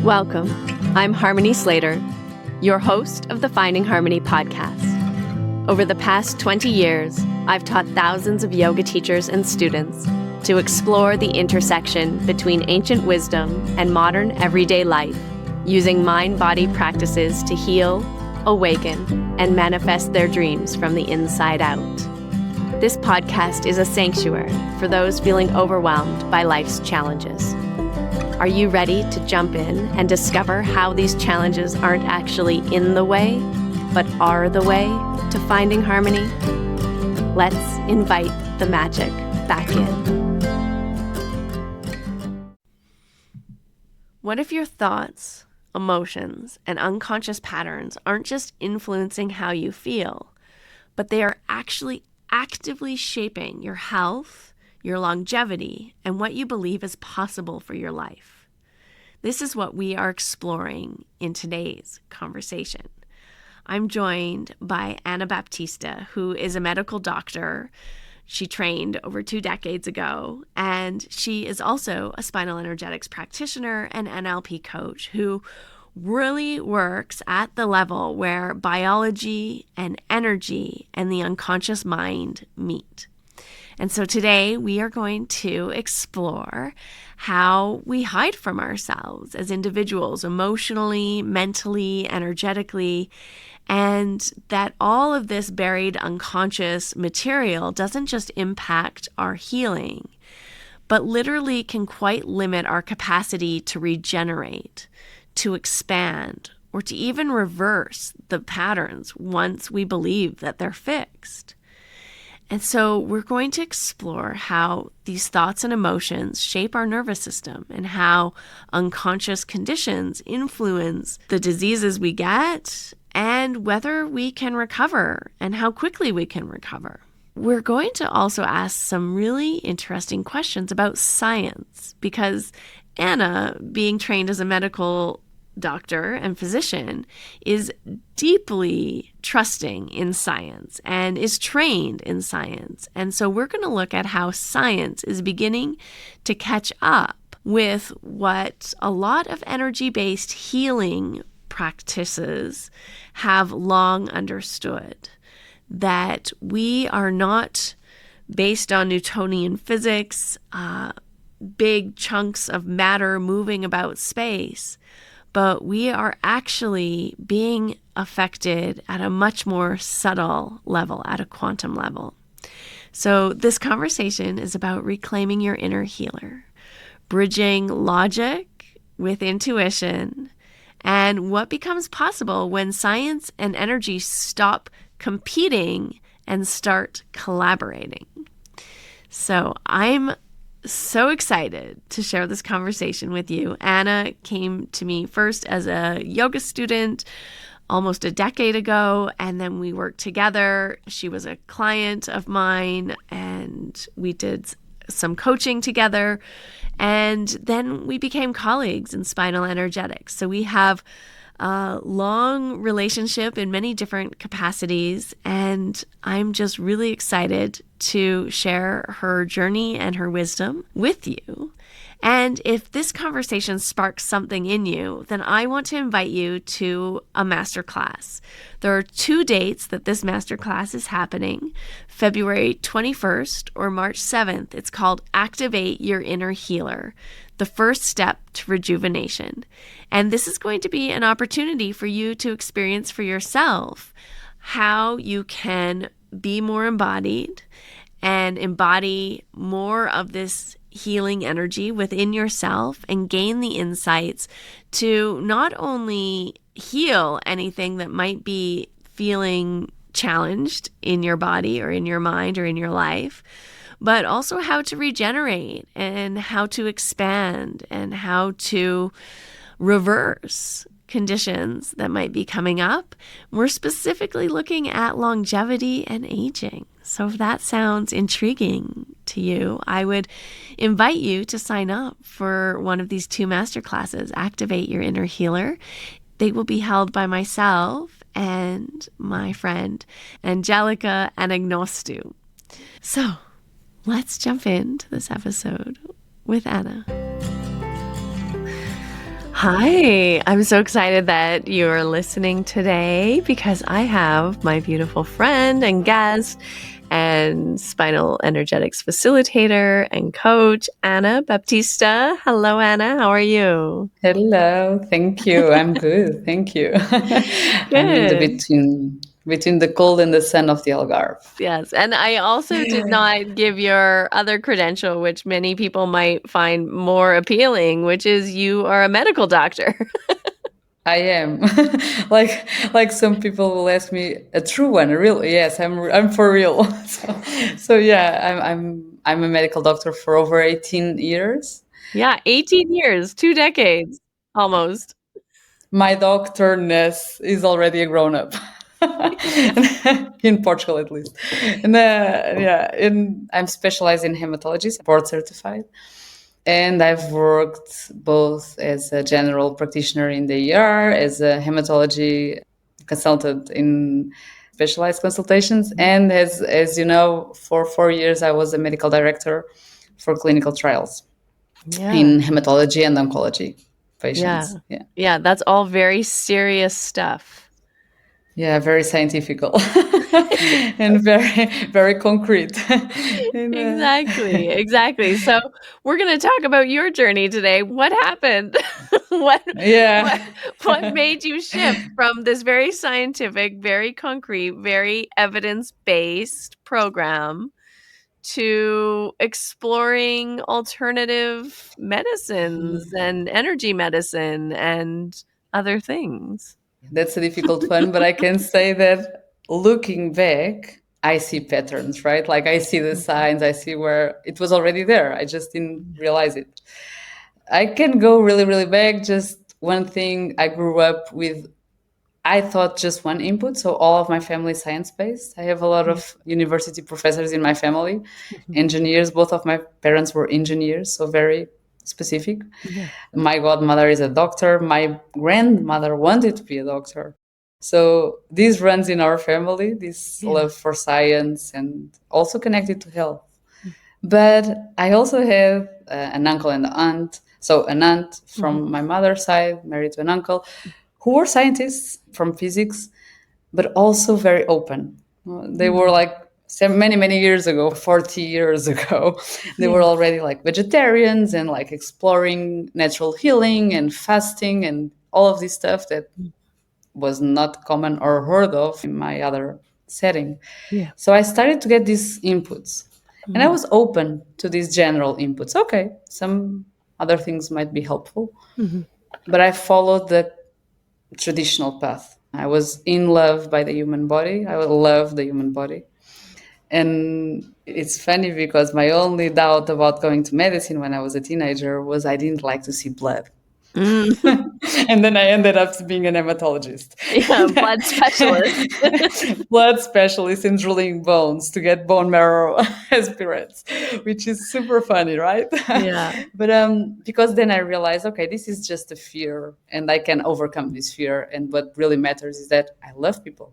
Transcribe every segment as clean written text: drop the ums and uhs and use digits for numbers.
Welcome. I'm Harmony Slater, your host of the Finding Harmony podcast. Over the past 20 years, I've taught thousands of yoga teachers and students to explore the intersection between ancient wisdom and modern everyday life, using mind-body practices to heal, awaken, and manifest their dreams from the inside out. This podcast is a sanctuary for those feeling overwhelmed by life's challenges. Are you ready to jump in and discover how these challenges aren't actually in the way, but are the way to finding harmony? Let's invite the magic back in. What if your thoughts, emotions, and unconscious patterns aren't just influencing how you feel, but they are actually actively shaping your health, your longevity, and what you believe is possible for your life? This is what we are exploring in today's conversation. I'm joined by Ana Baptista, who is a medical doctor. She trained over 2 decades ago, and she is also a spinal energetics practitioner and NLP coach who really works at the level where biology and energy and the unconscious mind meet. And so today we are going to explore how we hide from ourselves as individuals, emotionally, mentally, energetically, and that all of this buried unconscious material doesn't just impact our healing, but literally can quite limit our capacity to regenerate, to expand, or to even reverse the patterns once we believe that they're fixed. And so we're going to explore how these thoughts and emotions shape our nervous system and how unconscious conditions influence the diseases we get and whether we can recover and how quickly we can recover. We're going to also ask some really interesting questions about science because Ana, being trained as a medical doctor and physician, is deeply trusting in science and is trained in science. And so we're going to look at how science is beginning to catch up with what a lot of energy-based healing practices have long understood, that we are not based on Newtonian physics, big chunks of matter moving about space, but we are actually being affected at a much more subtle level, at a quantum level. So this conversation is about reclaiming your inner healer, bridging logic with intuition, and what becomes possible when science and energy stop competing and start collaborating. So I'm so excited to share this conversation with you. Ana came to me first as a yoga student almost a decade ago, and then we worked together. She was a client of mine, and we did some coaching together, and then we became colleagues in Spinal Energetics. So we have a long relationship in many different capacities, and I'm just really excited to share her journey and her wisdom with you. And if this conversation sparks something in you, then I want to invite you to a masterclass. There are 2 dates that this masterclass is happening, February 21st or March 7th. It's called Activate Your Inner Healer, the first step to rejuvenation. And this is going to be an opportunity for you to experience for yourself how you can be more embodied and embody more of this healing energy within yourself and gain the insights to not only heal anything that might be feeling challenged in your body or in your mind or in your life, but also how to regenerate and how to expand and how to reverse conditions that might be coming up. We're specifically looking at longevity and aging. So if that sounds intriguing to you, I would invite you to sign up for one of these 2 masterclasses, Activate Your Inner Healer. They will be held by myself and my friend Angelica Anagnostou. So let's jump into this episode with Ana. Hi, I'm so excited that you're listening today because I have my beautiful friend and guest and Spinal Energetics facilitator and coach, Ana Baptista. Hello, Ana. How are you? Hello, thank you. I'm good, thank you. I'm in the Good. between the cold and the sun of the Algarve. Yes. And I also did not give your other credential, which many people might find more appealing, which is you are a medical doctor. I am like some people will ask me a true one, a real. Yes, I'm for real. So yeah, I'm a medical doctor for over 18 years. Yeah, 18 years, 2 decades almost. My doctorness is already a grown up. In Portugal at least. And yeah, I'm specialized in hematology, board certified. And I've worked both as a general practitioner in the ER, as a hematology consultant in specialized consultations, and as you know, for 4 years I was a medical director for clinical trials Yeah. in hematology and oncology Yeah. patients. Yeah. Yeah, that's all very serious stuff. Yeah, very scientific and very, very concrete. and, Exactly. Exactly. So, we're going to talk about your journey today. What happened? What what yeah. what made you shift from this very scientific, very concrete, very evidence-based program to exploring alternative medicines and energy medicine and other things? That's a difficult one, but I can say that looking back, I see patterns, right? Like I see the signs, I see where it was already there. I just didn't realize it. I can go really, really back. Just one thing I grew up with, I thought just one input. So all of my family is science based. I have a lot Yeah. of university professors in my family, Mhm. engineers. Both of my parents were engineers, so very specific. Yeah. My godmother is a doctor. My grandmother wanted to be a doctor. So this runs in our family, this Yeah. love for science and also connected to health. But I also have an uncle and an aunt. So an aunt Mhm. from my mother's side, married to an uncle, who were scientists from physics, but also very open. They were Mm. like many, many years ago, 40 years ago, they were Yeah. already like vegetarians and like exploring natural healing and fasting and all of this stuff that Mm. was not common or heard of in my other setting. Yeah. So I started to get these inputs and I Mhm. was open to these general inputs. Okay, some other things might be helpful, Mhm. but I followed the traditional path. I was in love by the human body. I love the human body. And it's funny because my only doubt about going to medicine when I was a teenager was I didn't like to see blood. Mm. And then I ended up being an hematologist. Yeah, blood specialist. Blood specialist in drilling bones to get bone marrow aspirates, which is super funny, right? Yeah. But because then I realized, okay, this is just a fear and I can overcome this fear. And what really matters is that I love people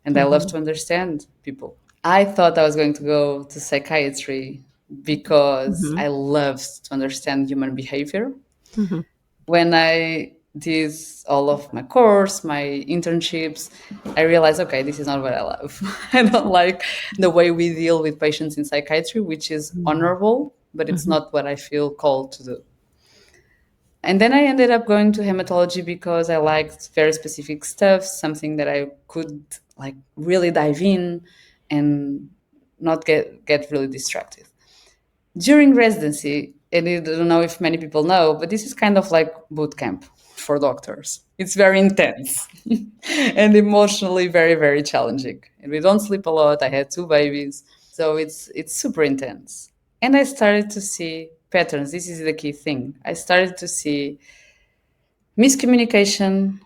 and I love Mhm. to understand people. I thought I was going to go to psychiatry because Mhm. I loved to understand human behavior. Mhm. When I did all of my course, my internships, I realized, okay, this is not what I love. I don't like the way we deal with patients in psychiatry, which is Mm. honorable, but it's Mhm. not what I feel called to do. And then I ended up going to hematology because I liked very specific stuff, something that I could like really dive in and not get really distracted. During residency, and I don't know if many people know, but this is kind of like boot camp for doctors. It's very intense and emotionally very, very challenging. And we don't sleep a lot. I had two babies. So it's super intense. And I started to see patterns. This is the key thing. I started to see miscommunication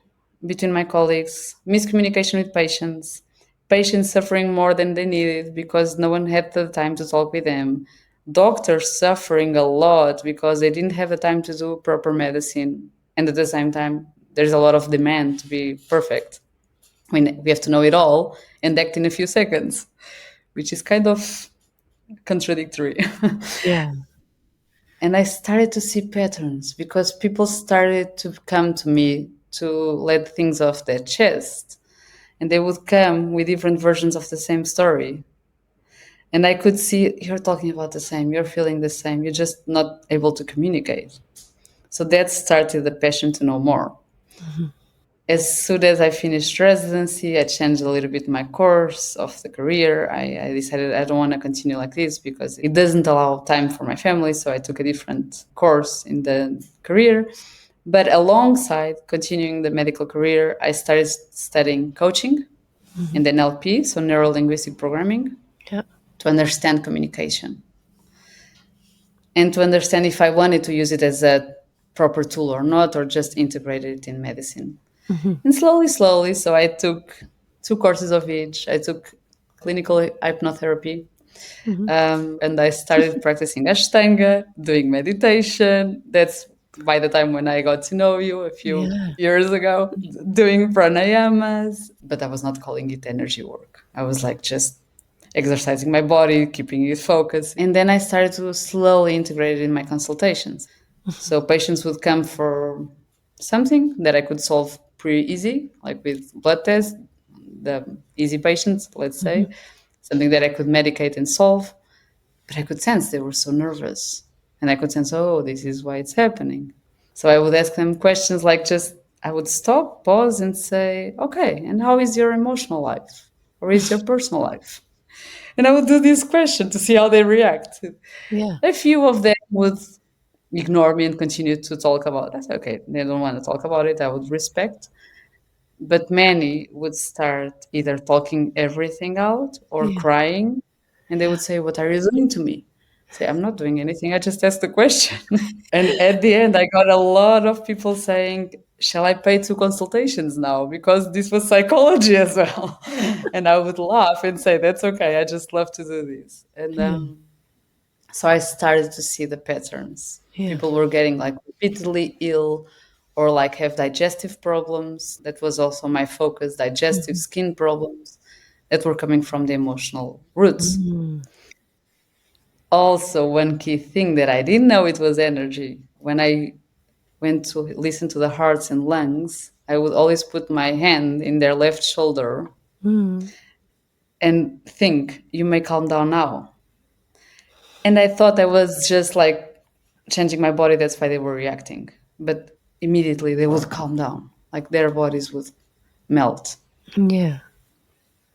between my colleagues, miscommunication with patients, patients suffering more than they needed because no one had the time to talk with them, doctors suffering a lot because they didn't have the time to do proper medicine. And at the same time, there's a lot of demand to be perfect. I mean, we have to know it all and act in a few seconds, which is kind of contradictory. Yeah. And I started to see patterns because people started to come to me to let things off their chest. And they would come with different versions of the same story. And I could see you're talking about the same, you're feeling the same, you're just not able to communicate. So that started the passion to know more. Mhm. As soon as I finished residency, I changed a little bit my course of the career. I decided I don't want to continue like this because it doesn't allow time for my family. So I took a different course in the career. But alongside continuing the medical career, I started studying coaching Mhm. and NLP, so neuro linguistic programming, Yeah. to understand communication and to understand if I wanted to use it as a proper tool or not, or just integrated it in medicine. Mhm. And slowly, slowly, so I took 2 courses of each. I took clinical hypnotherapy, Mhm. and I started practicing Ashtanga, doing meditation. That's by the time when I got to know you a few Yeah. years ago, doing pranayamas. But I was not calling it energy work. I was like just exercising my body, keeping it focused. And then I started to slowly integrate it in my consultations. So patients would come for something that I could solve pretty easy, like with blood tests, the easy patients, let's say, Mhm. something that I could medicate and solve. But I could sense they were so nervous. And I could sense, oh, this is why it's happening. So I would ask them questions like just, I would stop, pause, and say, okay, and how is your emotional life? Or is your personal life? And I would do this question to see how they react. Yeah. A few of them would ignore me and continue to talk about that. Okay, they don't want to talk about it. I would respect. But many would start either talking everything out or Yeah. crying. And they Yeah. would say, what are you doing to me? Say, I'm not doing anything. I just asked the question. And at the end, I got a lot of people saying, shall I pay 2 consultations now? Because this was psychology as well. And I would laugh and say, that's okay. I just love to do this. And Yeah. so I started to see the patterns. Yeah. People were getting like repeatedly ill or like have digestive problems. That was also my focus, digestive Mhm. skin problems that were coming from the emotional roots. Mm. Also, one key thing that I didn't know it was energy. When I went to listen to the hearts and lungs, I would always put my hand in their left shoulder Mm. and think, you may calm down now. And I thought I was just like changing my body. That's why they were reacting. But immediately they would calm down, like their bodies would melt. Yeah.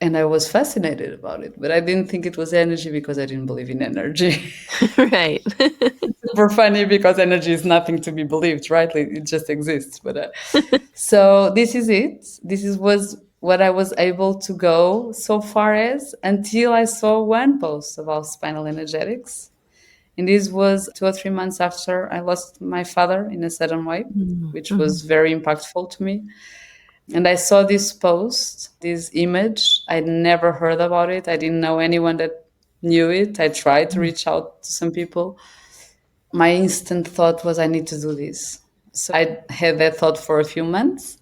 And I was fascinated about it, but I didn't think it was energy because I didn't believe in energy. Right. Super funny because energy is nothing to be believed, right? It just exists. But so this is it. Was what I was able to go so far as until I saw one post about spinal energetics. And this was 2 or 3 months after I lost my father in a sudden way, Mm. which Mhm. was very impactful to me. And I saw this post, this image. I'd never heard about it. I didn't know anyone that knew it. I tried to reach out to some people. My instant thought was, I need to do this. So I had that thought for a few months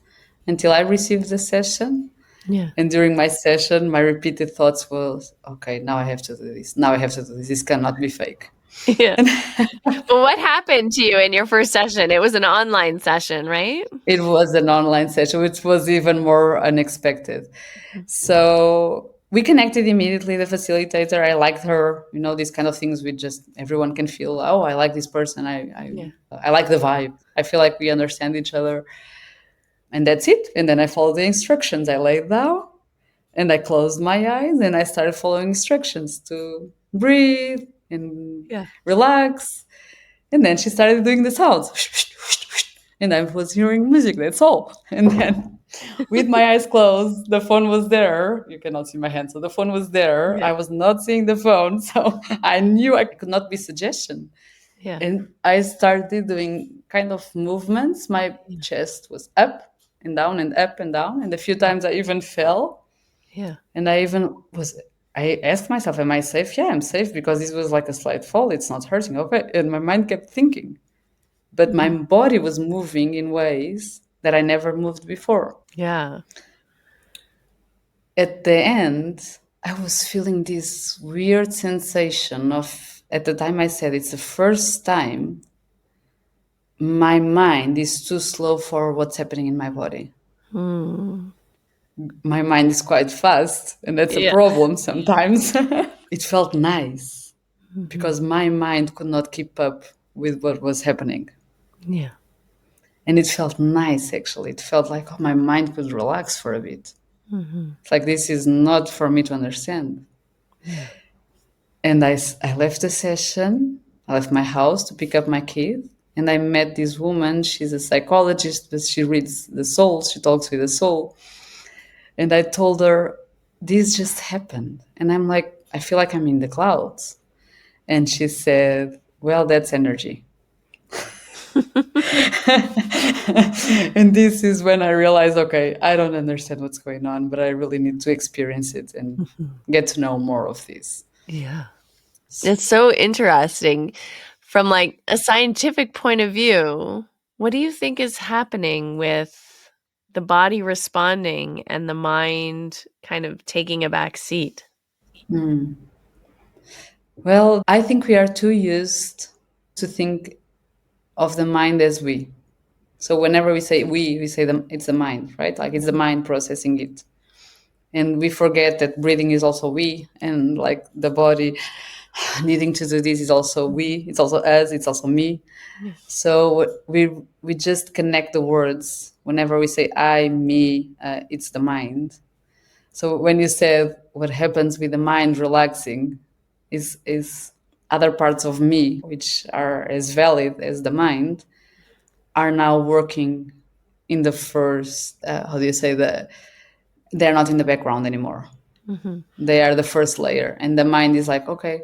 until I received the session. Yeah. And during my session, my repeated thoughts was, okay, now I have to do this. Now I have to do this. This cannot be fake. Yeah. But what happened to you in your first session? It was an online session, right? It was an online session, which was even more unexpected. So we connected immediately. The facilitator, I liked her. You know, these kind of things. We just everyone can feel. Oh, I like this person. Yeah. I like the vibe. I feel like we understand each other, and that's it. And then I followed the instructions. I laid down and I closed my eyes and I started following instructions to breathe and Yeah. relax. And then she started doing the sounds. And I was hearing music, that's all. And then with my eyes closed, the phone was there. You cannot see my hand. So the phone was there. Yeah. I was not seeing the phone. So I knew I could not be suggestion. Yeah. And I started doing kind of movements. My Yeah. chest was up and down and up and down. And a few Yeah. times I even fell. Yeah. And I asked myself, am I safe? Yeah, I'm safe because this was like a slight fall. It's not hurting. Okay. And my mind kept thinking, but my Mhm. body was moving in ways that I never moved before. Yeah. At the end, I was feeling this weird sensation of at the time I said it's the first time my mind is too slow for what's happening in my body. Mm. My mind is quite fast, and that's a Yeah. problem sometimes. It felt nice Hmm. because my mind could not keep up with what was happening. Yeah. And it felt nice, actually. It felt like, oh, my mind could relax for a bit. Hmm. It's like, this is not for me to understand. Yeah. And I left the session, I left my house to pick up my kid. And I met this woman. She's a psychologist, but she reads the soul, she talks with the soul. And I told her, this just happened. And I'm like, I feel like I'm in the clouds. And she said, well, that's energy. And this is when I realized, okay, I don't understand what's going on, but I really need to experience it and get to know more of this. Yeah. It's so interesting. From like a scientific point of view, what do you think is happening with the body responding and the mind kind of taking a back seat? Well, I think we are too used to think of the mind as we. So whenever we say we say it's the mind, right? Like it's the mind processing it. And we forget that breathing is also we, and like the body needing to do this is also we, it's also us, it's also me. Yeah. So we just connect the words whenever we say I, me, it's the mind. So when you said what happens with the mind relaxing is other parts of me which are as valid as the mind are now working in the first how do you say that they're not in the background anymore. Hmm. They are the first layer, and the mind is like, okay,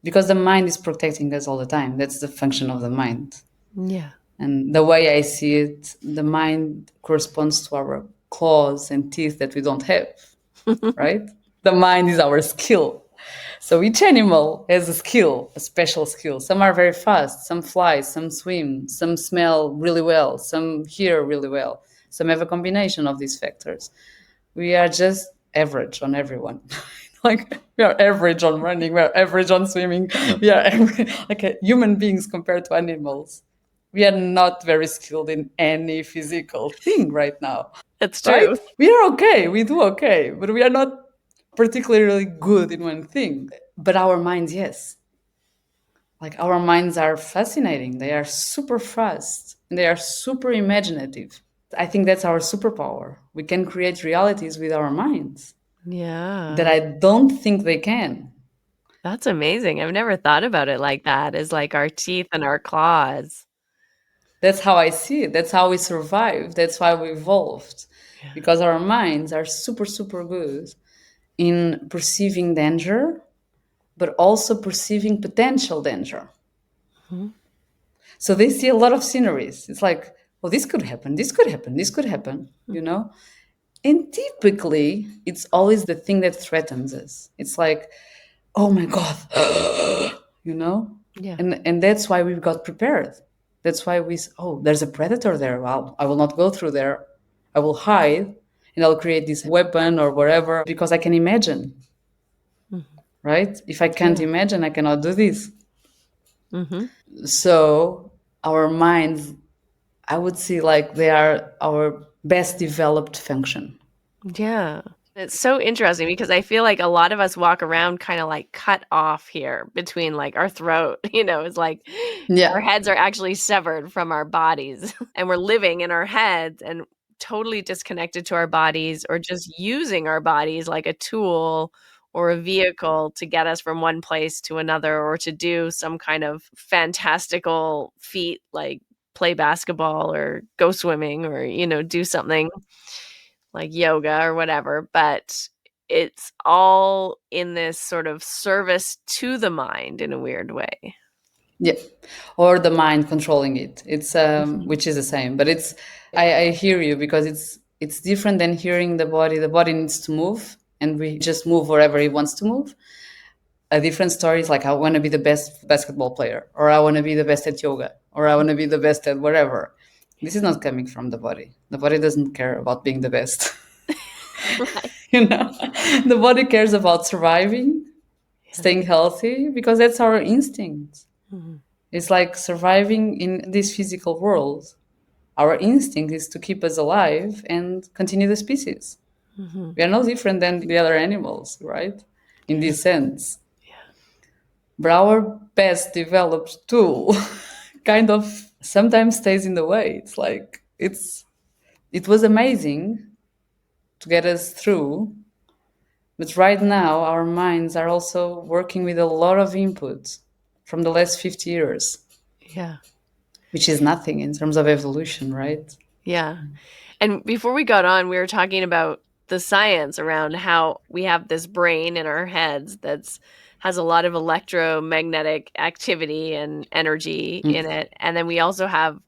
because the mind is protecting us all the time. That's the function of the mind. Yeah. And the way I see it, the mind corresponds to our claws and teeth that we don't have, right? The mind is our skill. So each animal has a skill, a special skill. Some are very fast, some fly, some swim, some smell really well, some hear really well. Some have a combination of these factors. We are just average on everyone. Like we are average on running, we are average on swimming, we are like human beings compared to animals. We are not very skilled in any physical thing right now, That's right? true. We are okay, we do okay, but we are not particularly good in one thing. But our minds, yes. Like our minds are fascinating. They are super fast and they are super imaginative. I think that's our superpower. We can create realities with our minds that Yeah. I don't think they can. That's amazing. I've never thought about it like that, as like our teeth and our claws. That's how I see it. That's how we survived. That's why we evolved. Yeah. Because our minds are super, super good in perceiving danger, but also perceiving potential danger. Mhm. So they see a lot of sceneries. It's like, well, this could happen, this could happen, this could happen, you know? And typically, it's always the thing that threatens us. It's like, oh my God, you know? Yeah. And that's why we've got prepared. That's why oh, there's a predator there. Well, I will not go through there. I will hide and I'll create this weapon or whatever because I can imagine, Mhm. right? If I can't Yeah. imagine, I cannot do this. Hmm. So our minds, I would say, like they are our best developed function. Yeah. It's so interesting because I feel like a lot of us walk around kind of like cut off here between like our throat, it's like our Yeah. heads are actually severed from our bodies and we're living in our heads and totally disconnected to our bodies or just using our bodies like a tool or a vehicle to get us from one place to another or to do some kind of fantastical feat like play basketball or go swimming or do something like yoga or whatever, but it's all in this sort of service to the mind in a weird way. Yeah, or the mind controlling it. It's Mhm. which is the same, but it's I hear you because it's different than hearing the body. The body needs to move, and we just move wherever it wants to move. A different story is like I want to be the best basketball player, or I want to be the best at yoga, or I want to be the best at whatever. This is not coming from the body. The body doesn't care about being the best. Right. You know, the body cares about surviving staying healthy, because that's our instinct. Mhm. It's like surviving in this physical world. Our instinct is to keep us alive and continue the species. Mhm. We are no different than the other animals, right? In Yeah. this sense. But our best developed tool kind of sometimes stays in the way. It's like it was amazing to get us through, but right now our minds are also working with a lot of input from the last 50 years, Yeah. which is nothing in terms of evolution, right? Yeah. And before we got on, we were talking about the science around how we have this brain in our heads that's has a lot of electromagnetic activity and energy in Mm. it. And then we also have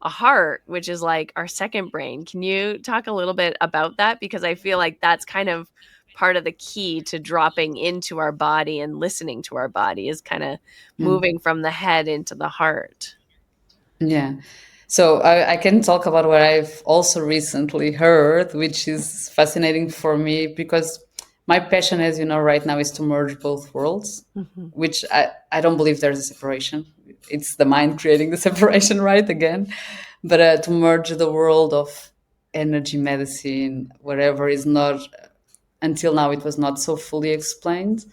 a heart, which is like our second brain. Can you talk a little bit about that? Because I feel like that's kind of part of the key to dropping into our body and listening to our body is kind of Mm. moving from the head into the heart. Yeah. So I can talk about what I've also recently heard, which is fascinating for me because my passion, as you know, right now is to merge both worlds, Hmm. which I don't believe there's a separation. It's the mind creating the separation, right? Again. But to merge the world of energy medicine, whatever, is not, until now, it was not so fully explained,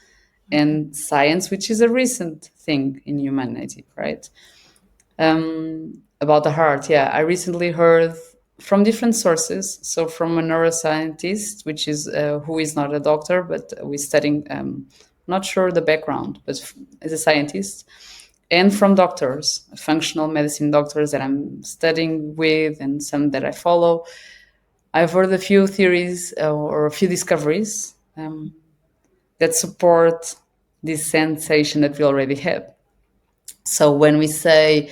and science, which is a recent thing in humanity, right? About the heart, yeah, I recently heard from different sources. So from a neuroscientist, which is who is not a doctor, but we're studying. Not sure the background, but as a scientist, and from doctors, functional medicine doctors that I'm studying with, and some that I follow. I've heard a few theories or a few discoveries that support this sensation that we already have. So when we say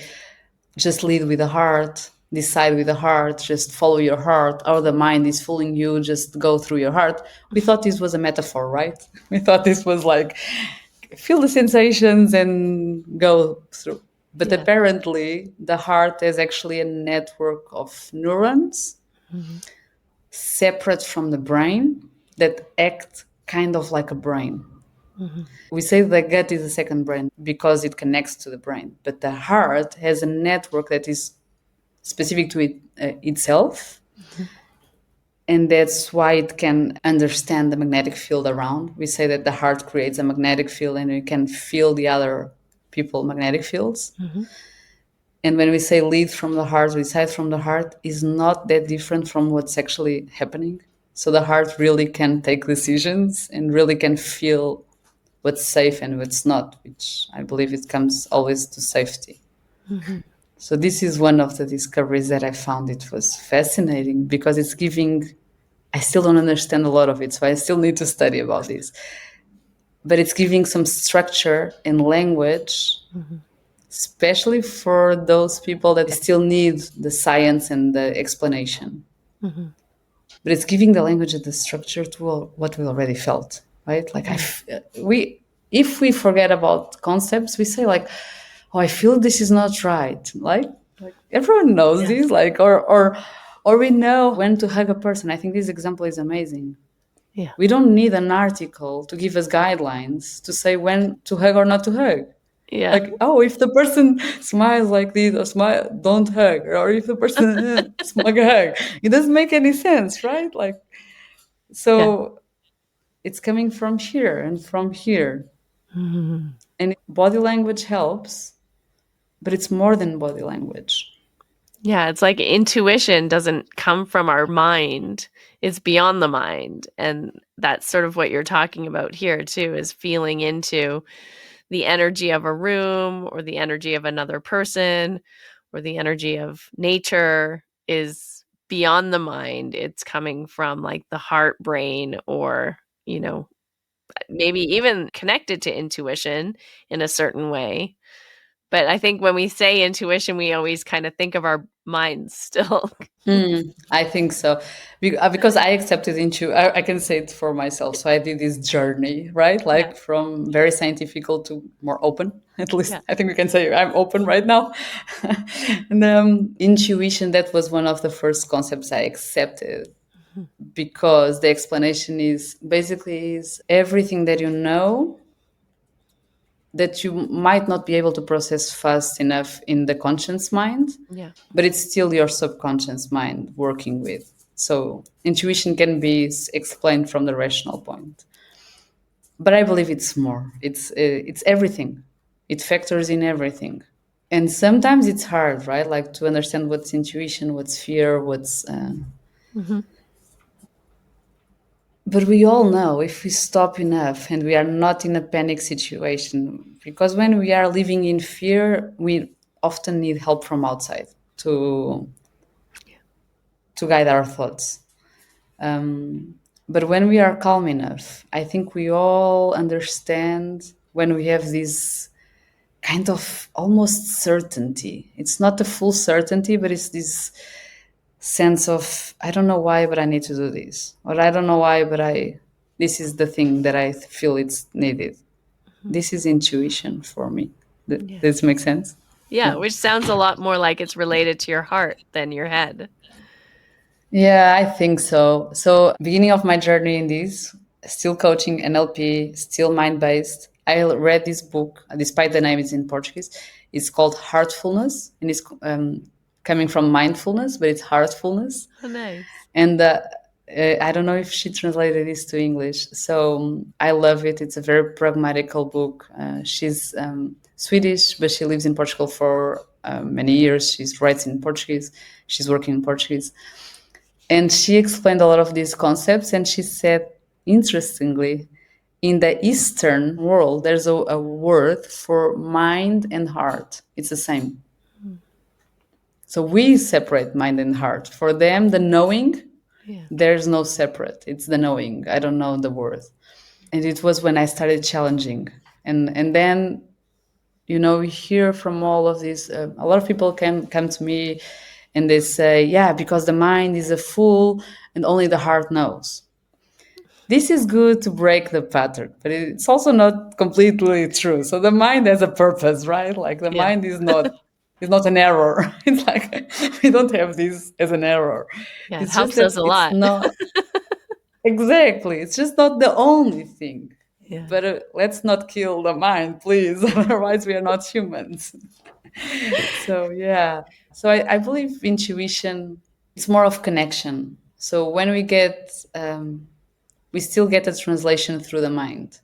just lead with the heart, decide with the heart, just follow your heart, or the mind is fooling you, just go through your heart. We thought this was a metaphor, right? We thought this was like feel the sensations and go through. But Yeah. apparently, the heart is actually a network of neurons Hmm. separate from the brain that act kind of like a brain. Hmm. We say the gut is a second brain because it connects to the brain, but the heart has a network that is specific to itself, and that's why it can understand the magnetic field around. We say that the heart creates a magnetic field and you can feel the other people magnetic fields. Hmm. And when we say lead from the heart, decide from the heart, is not that different from what's actually happening. So the heart really can take decisions and really can feel what's safe and what's not, which I believe it comes always to safety. Hmm. So this is one of the discoveries that I found it was fascinating because it's giving, I still don't understand a lot of it, so I still need to study about this. But it's giving some structure and language, Hmm. especially for those people that still need the science and the explanation. Hmm. But it's giving the language and the structure to what we already felt, right? Like Hmm. we, if we forget about concepts, we say like, "Oh, I feel this is not right." Like everyone knows Yeah. this, like, or we know when to hug a person. I think this example is amazing. Yeah. We don't need an article to give us guidelines to say when to hug or not to hug. Yeah. Like, oh, if the person smiles like this or smile, don't hug. Or if the person smug hug, it doesn't make any sense, right? Like, Yeah. so it's coming from here and from here. Hmm. And body language helps, but it's more than body language. Yeah, it's like intuition doesn't come from our mind. It's beyond the mind. And that's sort of what you're talking about here too, is feeling into the energy of a room or the energy of another person or the energy of nature is beyond the mind. It's coming from like the heart brain or, maybe even connected to intuition in a certain way. But I think when we say intuition, we always kind of think of our minds still. I think so. Because I accepted into, I can say it for myself. So I did this journey, right? Yeah. Like from very scientific to more open. At least Yeah. I think we can say I'm open right now. And intuition, that was one of the first concepts I accepted Mhm. because the explanation is basically is everything that you know that you might not be able to process fast enough in the conscious mind, Yeah. but it's still your subconscious mind working with. So intuition can be explained from the rational point, but I believe it's more. It's everything. It factors in everything, and sometimes it's hard, right? Like to understand what's intuition, what's fear, what's. Hmm. But we all know if we stop enough and we are not in a panic situation, because when we are living in fear, we often need help from outside to to guide our thoughts. But when we are calm enough, I think we all understand when we have this kind of almost certainty. It's not a full certainty, but it's this sense of I don't know why, but I need to do this, or I don't know why, but I this is the thing that I feel it's needed. This is intuition for me. Yeah. Does this make sense? Yeah, Yeah. which sounds a lot more like it's related to your heart than your head. Yeah, I think so. So, beginning of my journey in this, still coaching NLP, still mind based. I read this book, despite the name is in Portuguese. It's called Heartfulness, and it's coming from mindfulness, but it's heartfulness. Oh, nice. And I don't know if she translated this to English. So I love it. It's a very pragmatical book. She's Swedish, but she lives in Portugal for many years. She writes in Portuguese. She's working in Portuguese. And she explained a lot of these concepts. And she said, interestingly, in the Eastern world, there's a word for mind and heart. It's the same. So we separate mind and heart. For them, the knowing, Yeah. there's no separate. It's the knowing. I don't know the word. And it was when I started challenging. And then, we hear from all of these, a lot of people come to me and they say, yeah, because the mind is a fool and only the heart knows. This is good to break the pattern, but it's also not completely true. So the mind has a purpose, right? Like the Yeah. mind is not an error. It's like we don't have this as an error. Yeah, it It's just helps that us a it's lot. not exactly. It's just not the only thing. Yeah. But let's not kill the mind, please. Otherwise, we are not humans. So yeah. So I believe intuition. It's more of connection. So when we still get a translation through the mind.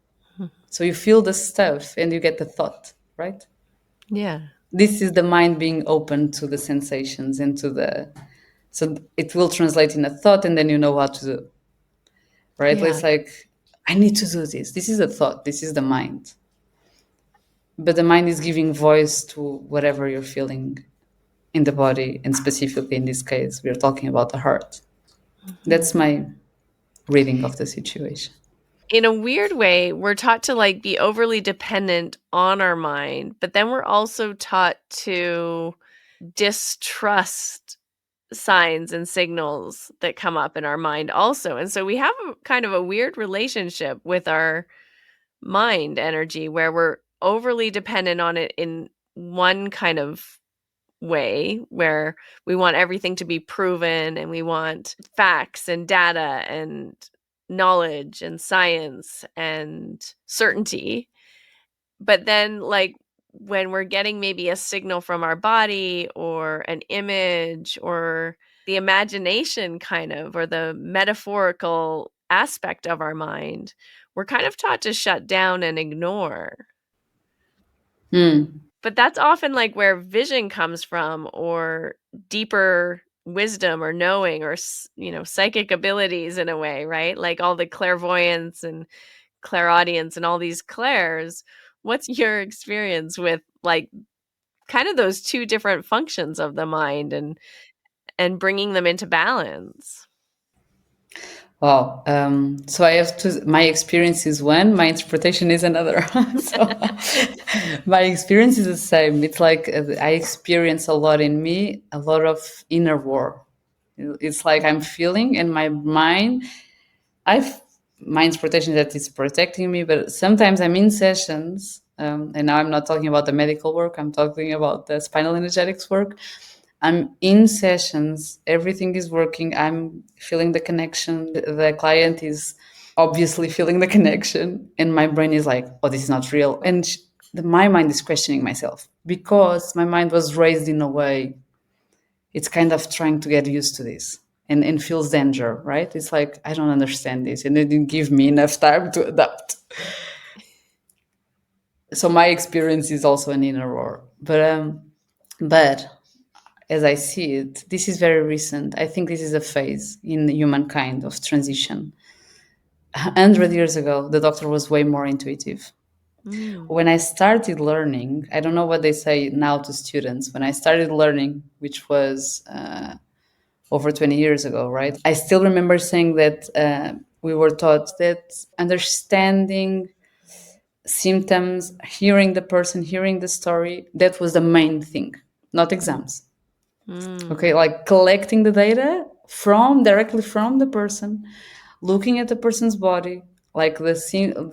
So you feel the stuff and you get the thought, right? Yeah. This is the mind being open to the sensations and so it will translate in a thought and then you know what to do, right? Yeah. It's like, I need to do this. This is a thought. This is the mind. But the mind is giving voice to whatever you're feeling in the body. And specifically in this case, we're talking about the heart. That's my reading of the situation. In a weird way, we're taught to like be overly dependent on our mind, but then we're also taught to distrust signs and signals that come up in our mind also. And so we have a kind of a weird relationship with our mind energy where we're overly dependent on it in one kind of way where we want everything to be proven and we want facts and data and knowledge and science and certainty. But then, like, when we're getting maybe a signal from our body or an image or the imagination, kind of, or the metaphorical aspect of our mind, we're kind of taught to shut down and ignore. Hmm. But that's often like where vision comes from, or deeper wisdom or knowing, or psychic abilities in a way, right? Like all the clairvoyance and clairaudience and all these clairs. What's your experience with like kind of those two different functions of the mind and bringing them into balance? Wow. So I have to, my experience is one, my interpretation is another. So my experience is the same. It's like I experience a lot in me, a lot of inner war. It's like I'm feeling and my mind, I've, my interpretation is that it's protecting me, but sometimes I'm in sessions, and now I'm not talking about the medical work, I'm talking about the spinal energetics work. I'm in sessions, everything is working, I'm feeling the connection, the client is obviously feeling the connection, and my brain is like, oh, this is not real. And my mind is questioning myself because my mind was raised in a way it's kind of trying to get used to this and feels danger, right? It's like, I don't understand this, and they didn't give me enough time to adapt. So my experience is also an inner war. But as I see it, this is very recent. I think this is a phase in humankind of transition. 100 years ago, the doctor was way more intuitive. Mm. When I started learning, I don't know what they say now to students. When I started learning, which was over 20 years ago, right? I still remember saying that we were taught that understanding symptoms, hearing the person, hearing the story, that was the main thing, not exams. Mm. Okay, like collecting the data from directly from the person, looking at the person's body, like the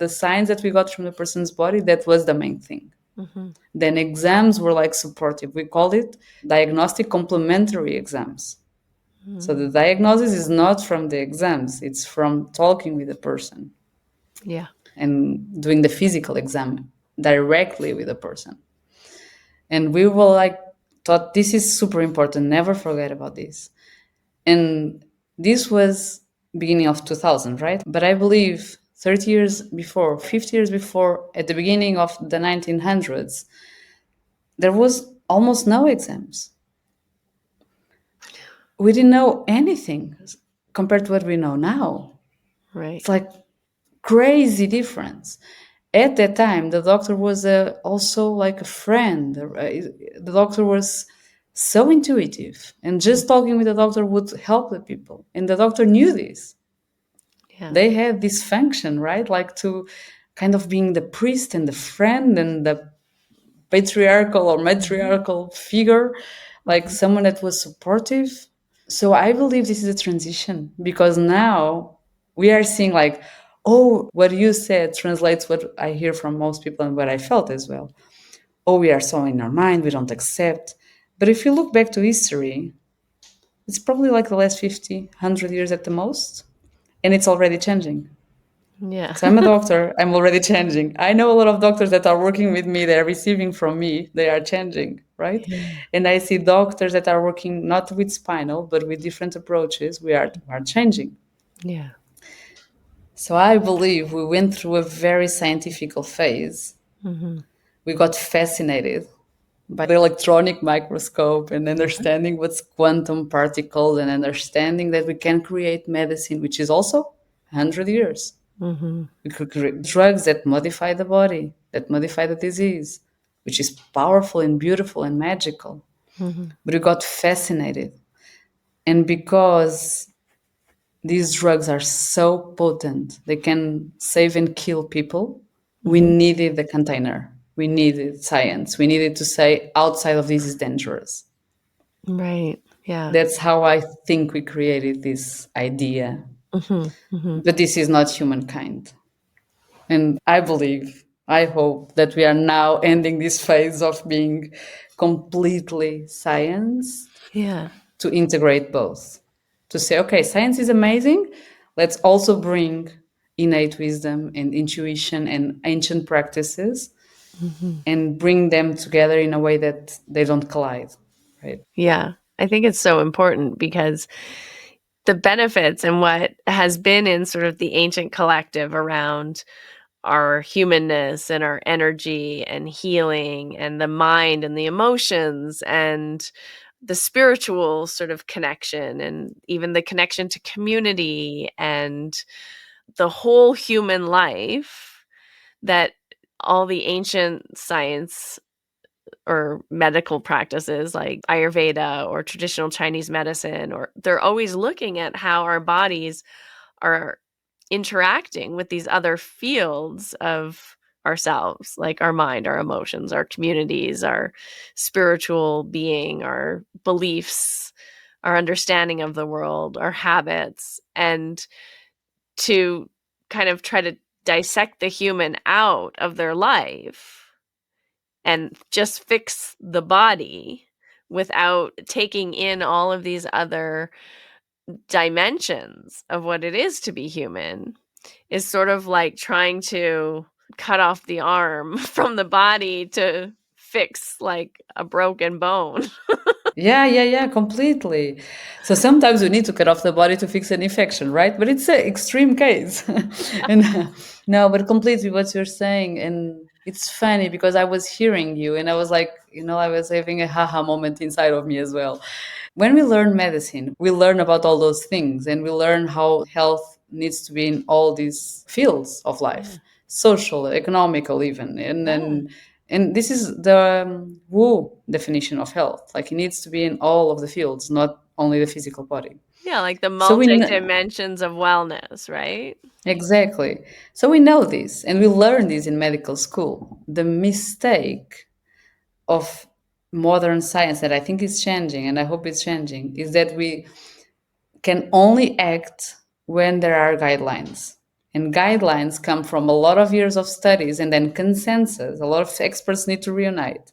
signs that we got from the person's body, that was the main thing. Mm-hmm. Then exams were like supportive. We called it diagnostic complementary exams. So Mm. the diagnosis is not from the exams, it's from talking with the person Yeah. and doing the physical exam directly with the person. And we were like taught this is super important, never forget about this. And this was beginning of 2000, right? But I believe 30 years before, 50 years before, at the beginning of the 1900s, there was almost no exams. We didn't know anything compared to what we know now. Right. It's like crazy difference. At that time, the doctor was also like a friend. The doctor was so intuitive, and just talking with the doctor would help the people. And the doctor knew this. Yeah. They had this function, right? Like to kind of being the priest and the friend and the patriarchal or Mm-hmm. matriarchal figure, like Mm-hmm. someone that was supportive. So I believe this is a transition because now we are seeing like, oh, what you said translates what I hear from most people and what I felt as well. Oh, we are so in our mind, we don't accept. But if you look back to history, it's probably like the last 50, 100 years at the most, and it's already changing. Yeah. So I'm a doctor, I'm already changing. I know a lot of doctors that are working with me, they're receiving from me, they are changing, right? Yeah. And I see doctors that are working not with spinal, but with different approaches, we are changing. Yeah. So I believe we went through a very scientific phase. Mm-hmm. We got fascinated by the electronic microscope and Mm-hmm. understanding what's quantum particles and understanding that we can create medicine, which is also 100 years. Mm-hmm. We could create drugs that modify the body, that modify the disease, which is powerful and beautiful and magical. Mm-hmm. But we got fascinated. And because these drugs are so potent, they can save and kill people, we Mm-hmm. needed the container. We needed science. We needed to say outside of this is dangerous. Right. Yeah. That's how I think we created this idea. Mm-hmm. Mm-hmm. But this is not humankind. And I believe, I hope that we are now ending this phase of being completely science Yeah. to integrate both. To say, okay, science is amazing. Let's also bring innate wisdom and intuition and ancient practices Mm-hmm. and bring them together in a way that they don't collide. Right. Yeah. I think it's so important because the benefits and what has been in sort of the ancient collective around our humanness and our energy and healing and the mind and the emotions and the spiritual sort of connection and even the connection to community and the whole human life that all the ancient science or medical practices like Ayurveda or traditional Chinese medicine, or they're always looking at how our bodies are interacting with these other fields of ourselves, like our mind, our emotions, our communities, our spiritual being, our beliefs, our understanding of the world, our habits, and to kind of try to dissect the human out of their life and just fix the body without taking in all of these other dimensions of what it is to be human is sort of like trying to cut off the arm from the body to fix like a broken bone. Yeah, completely. So sometimes we need to cut off the body to fix an infection, right? But it's an extreme case. And no, but completely what you're saying. And it's funny because I was hearing you and I was like, I was having a haha moment inside of me as well. When we learn medicine, we learn about all those things and we learn how health needs to be in all these fields of Yeah. life, social, economical, even. And Yeah. then and this is the Wu definition of health. Like it needs to be in all of the fields, not only the physical body. Yeah, like the So we multi know dimensions of wellness, right? exactly. So we know this, and we learn this in medical school. The mistake of modern science that I think is changing, and I hope it's changing, is that we can only act when there are guidelines. And guidelines come from a lot of years of studies and then consensus. A lot of experts need to reunite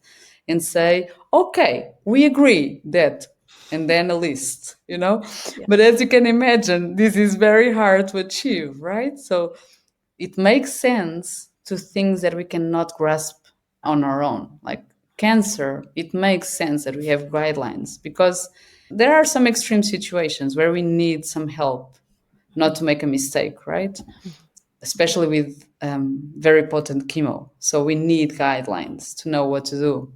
and say, okay, we agree that, and then a list, you know? Yeah. But as you can imagine, this is very hard to achieve, right? So it makes sense to things that we cannot grasp on our own. Like cancer, it makes sense that we have guidelines because there are some extreme situations where we need some help not to make a mistake, right? Especially with very potent chemo. So we need guidelines to know what to do.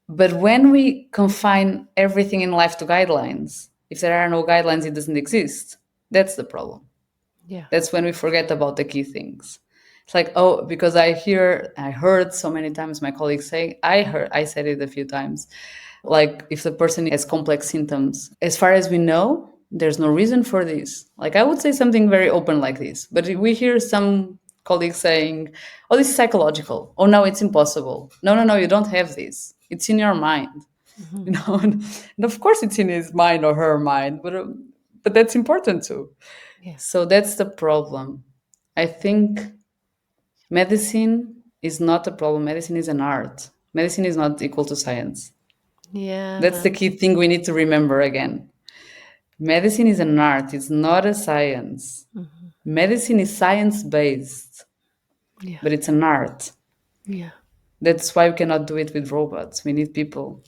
But when we confine everything in life to guidelines, if there are no guidelines, it doesn't exist. That's the problem. Yeah. That's when we forget about the key things. It's like, oh, because I heard so many times my colleagues say, I said it a few times, like if the person has complex symptoms, as far as we know, there's no reason for this. Like I would say something very open like this, but we hear some colleagues saying, oh, this is psychological. Oh, no, it's impossible. No, you don't have this. It's in your mind, Mhm. you know, and of course it's in his mind or her mind, but that's important too. Yeah. So that's the problem. I think medicine is not a problem. Medicine is an art. Medicine is not equal to science. That's Yeah. the key thing we need to remember again. Medicine is an art, it's not a science. Mhm. Medicine is science based, Yeah. but it's an art. Yeah. That's why we cannot do it with robots. We need people.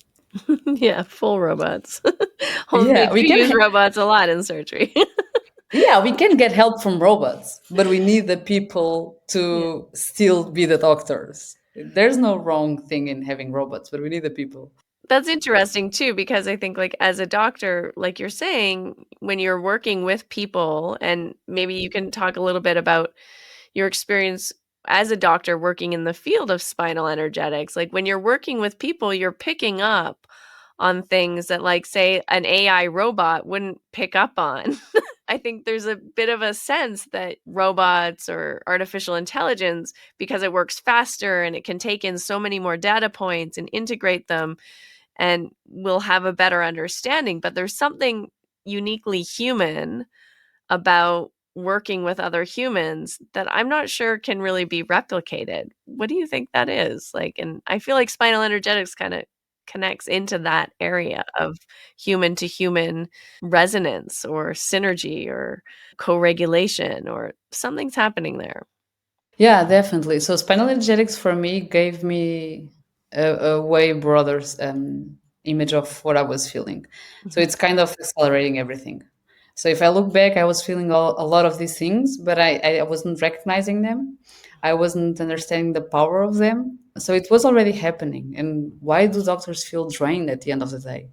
Yeah, full robots. Well, they Yeah, do use robots a lot in surgery. yeah, we can get help from robots, but we need the people Yeah. to still be the doctors. There's no wrong thing in having robots, but we need the people. That's interesting too, because I think like as a doctor, like you're saying, when you're working with people, and maybe you can talk a little bit about your experience as a doctor working in the field of spinal energetics. Like when you're working with people, you're picking up on things that like say an AI robot wouldn't pick up on. I think there's a bit of a sense that robots or artificial intelligence, because it works faster and it can take in so many more data points and integrate them, and we'll have a better understanding. But there's something uniquely human about working with other humans that I'm not sure can really be replicated. What do you think that is? Like, and I feel like spinal energetics kind of connects into that area of human to human resonance or synergy or co-regulation, or something's happening there. Yeah, definitely. So spinal energetics for me gave me a way broader image of what I was feeling. So Mhm. it's kind of accelerating everything. So if I look back, I was feeling a lot of these things, but I wasn't recognizing them. I wasn't understanding the power of them. So it was already happening. And why do doctors feel drained at the end of the day?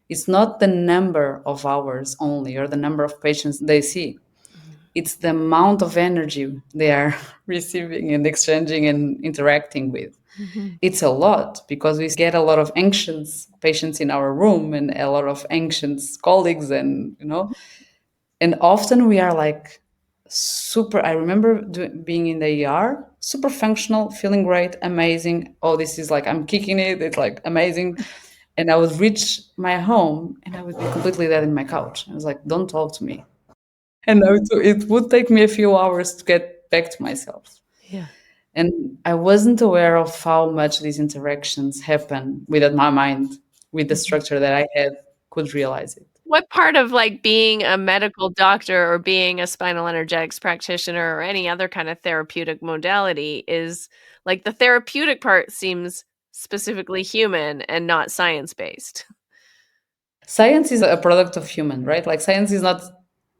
It's not the number of hours only or the number of patients they see, it's the amount of energy they are receiving and exchanging and interacting with. Mhm. It's a lot because we get a lot of anxious patients in our room and a lot of anxious colleagues, and and often we are like super. I remember being in the ER, super functional, feeling great, amazing. Oh, this is like I'm kicking it. It's like amazing. And I would reach my home and I would be completely dead in my couch. I was like, don't talk to me. And it would take me a few hours to get back to myself. Yeah. And I wasn't aware of how much these interactions happen without my mind, with the Mhm. structure that I had, could realize it. What part of like being a medical doctor or being a spinal energetics practitioner or any other kind of therapeutic modality is like the therapeutic part seems specifically human and not science based? Science is a product of human, right? Like science is not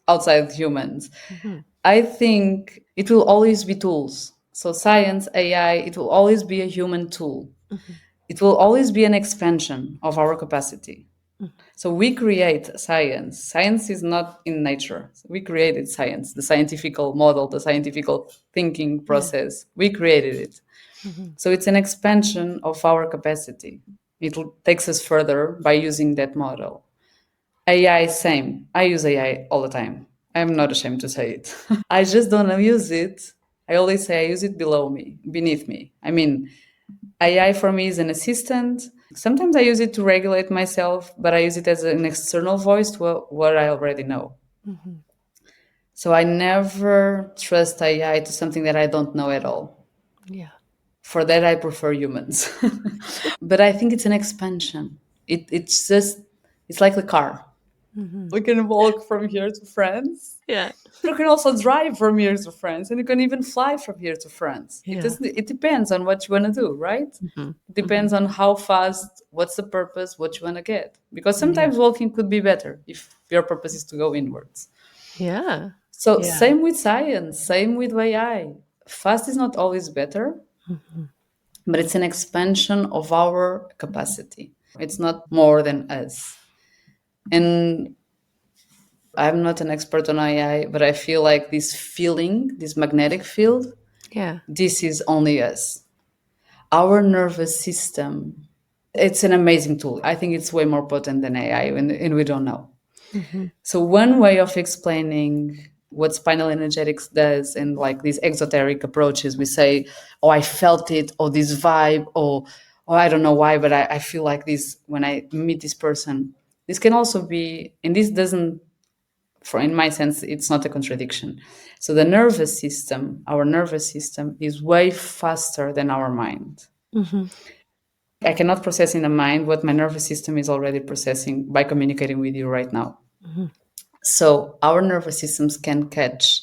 outside humans. Hmm. I think it will always be tools. So science, AI, it will always be a human tool. Hmm. It will always be an expansion of our capacity. So we create science. Science is not in nature. We created science, the scientific model, the scientific thinking Yeah. process. We created it. Hmm. So it's an expansion of our capacity. It takes us further by using that model. AI, same. I use AI all the time. I'm not ashamed to say it. I just don't use it. I always say I use it below me, beneath me. I mean, AI for me is an assistant. Sometimes I use it to regulate myself, but I use it as an external voice to what I already know. Hmm. So I never trust AI to something that I don't know at all. Yeah. For that, I prefer humans. But I think it's an expansion. It's just, it's like a car. Hmm. We can walk from here to France. Yeah. You can also drive from here to France, and you can even fly from here to France. It Yeah. doesn't. It depends on what you want to do, right? Hmm. It Hmm. depends on how fast, what's the purpose, what you want to get. Because Yeah. sometimes walking could be better if your purpose is to go inwards. Yeah. So Yeah. same with science, same with AI. Fast is not always better, Hmm. but it's an expansion of our capacity. It's not more than us. And I'm not an expert on AI, but I feel like this feeling, this magnetic field, Yeah. this is only us. Our nervous system, it's an amazing tool. I think it's way more potent than AI, and we don't know. Hmm. So, one way of explaining what spinal energetics does and like these exoteric approaches, we say, oh, I felt it, or this vibe, or I don't know why, but I feel like this when I meet this person. This can also be, and this doesn't, for in my sense, it's not a contradiction. So the nervous system, our nervous system, is way faster than our mind. Hmm. I cannot process in the mind what my nervous system is already processing by communicating with you right now. Hmm. So our nervous systems can catch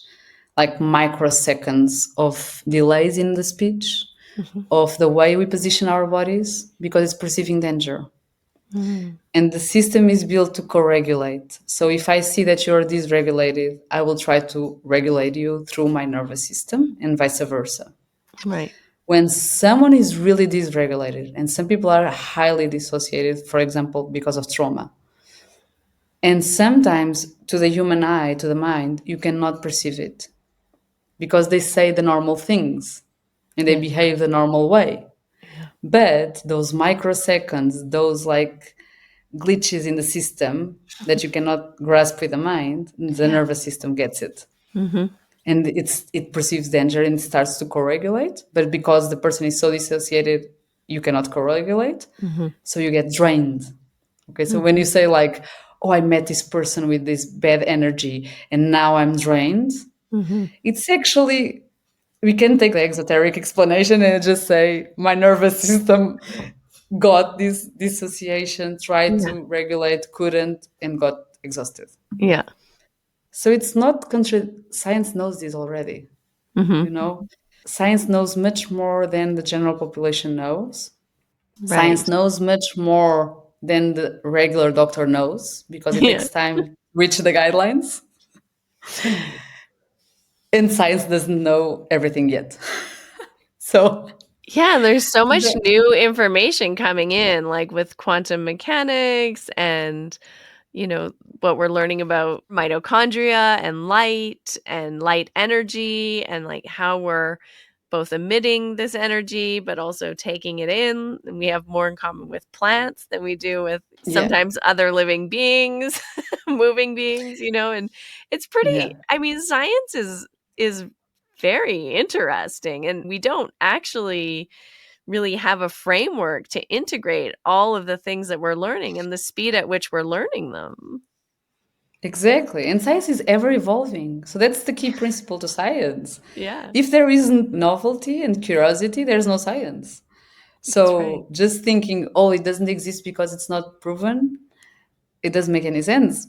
like microseconds of delays in the speech, Hmm. of the way we position our bodies because it's perceiving danger. Hmm. And the system is built to co-regulate. So if I see that you're dysregulated, I will try to regulate you through my nervous system and vice versa. Right. When someone is really dysregulated, and some people are highly dissociated, for example, because of trauma, and sometimes to the human eye, to the mind, you cannot perceive it because they say the normal things and they Yeah. behave the normal way. Yeah. But those microseconds, those like glitches in the system that you cannot grasp with the mind, the Yeah. nervous system gets it. Hmm. And it perceives danger and starts to co-regulate. But because the person is so dissociated, you cannot co-regulate. Hmm. So you get drained. Okay. So when Hmm. you say like, oh, I met this person with this bad energy and now I'm drained, Hmm. it's actually, we can take the exoteric explanation and just say my nervous system got this dissociation, tried Yeah. to regulate, couldn't, and got exhausted. Yeah. So it's not science knows this already, Hmm. you know? Science knows much more than the general population knows. Science Right. knows much more than the regular doctor knows because it Yeah. takes time to reach the guidelines. And science doesn't know everything yet. So Yeah, there's so much the- new information coming in, like with quantum mechanics and, you know, what we're learning about mitochondria and light energy and like how we're both emitting this energy but also taking it in. And we have more in common with plants than we do with yeah, sometimes other living beings, moving beings, you know, and it's pretty, yeah. I mean, science is very interesting and we don't actually really have a framework to integrate all of the things that we're learning and the speed at which we're learning them. Exactly. And science is ever evolving. So that's the key principle to science. Yeah, If there isn't novelty and curiosity, there's no science. that's right. So just thinking, oh, it doesn't exist because it's not proven, it doesn't make any sense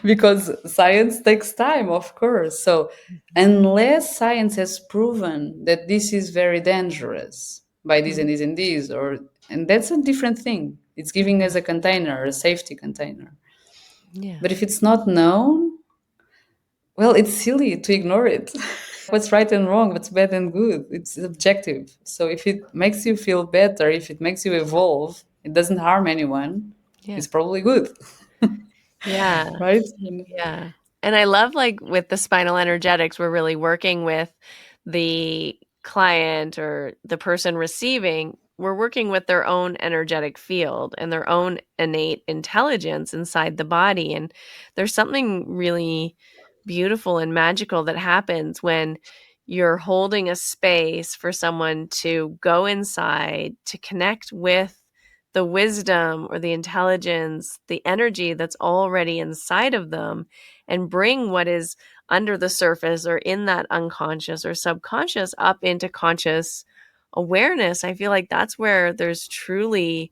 because science takes time, of course. So, unless science has proven that this is very dangerous by this and Mhm. this and this, or and that's a different thing. It's giving us a container, a safety container. Yeah. But if it's not known, well, it's silly to ignore it. What's right and wrong, what's bad and good, it's objective. So if it makes you feel better, if it makes you evolve, it doesn't harm anyone, Yeah. it's probably good, Yeah. right? Yeah. And I love like with the spinal energetics, we're really working with the client or the person receiving. We're working with their own energetic field and their own innate intelligence inside the body. And there's something really beautiful and magical that happens when you're holding a space for someone to go inside, to connect with the wisdom or the intelligence, the energy that's already inside of them, and bring what is under the surface or in that unconscious or subconscious up into conscious awareness. I feel like that's where there's truly,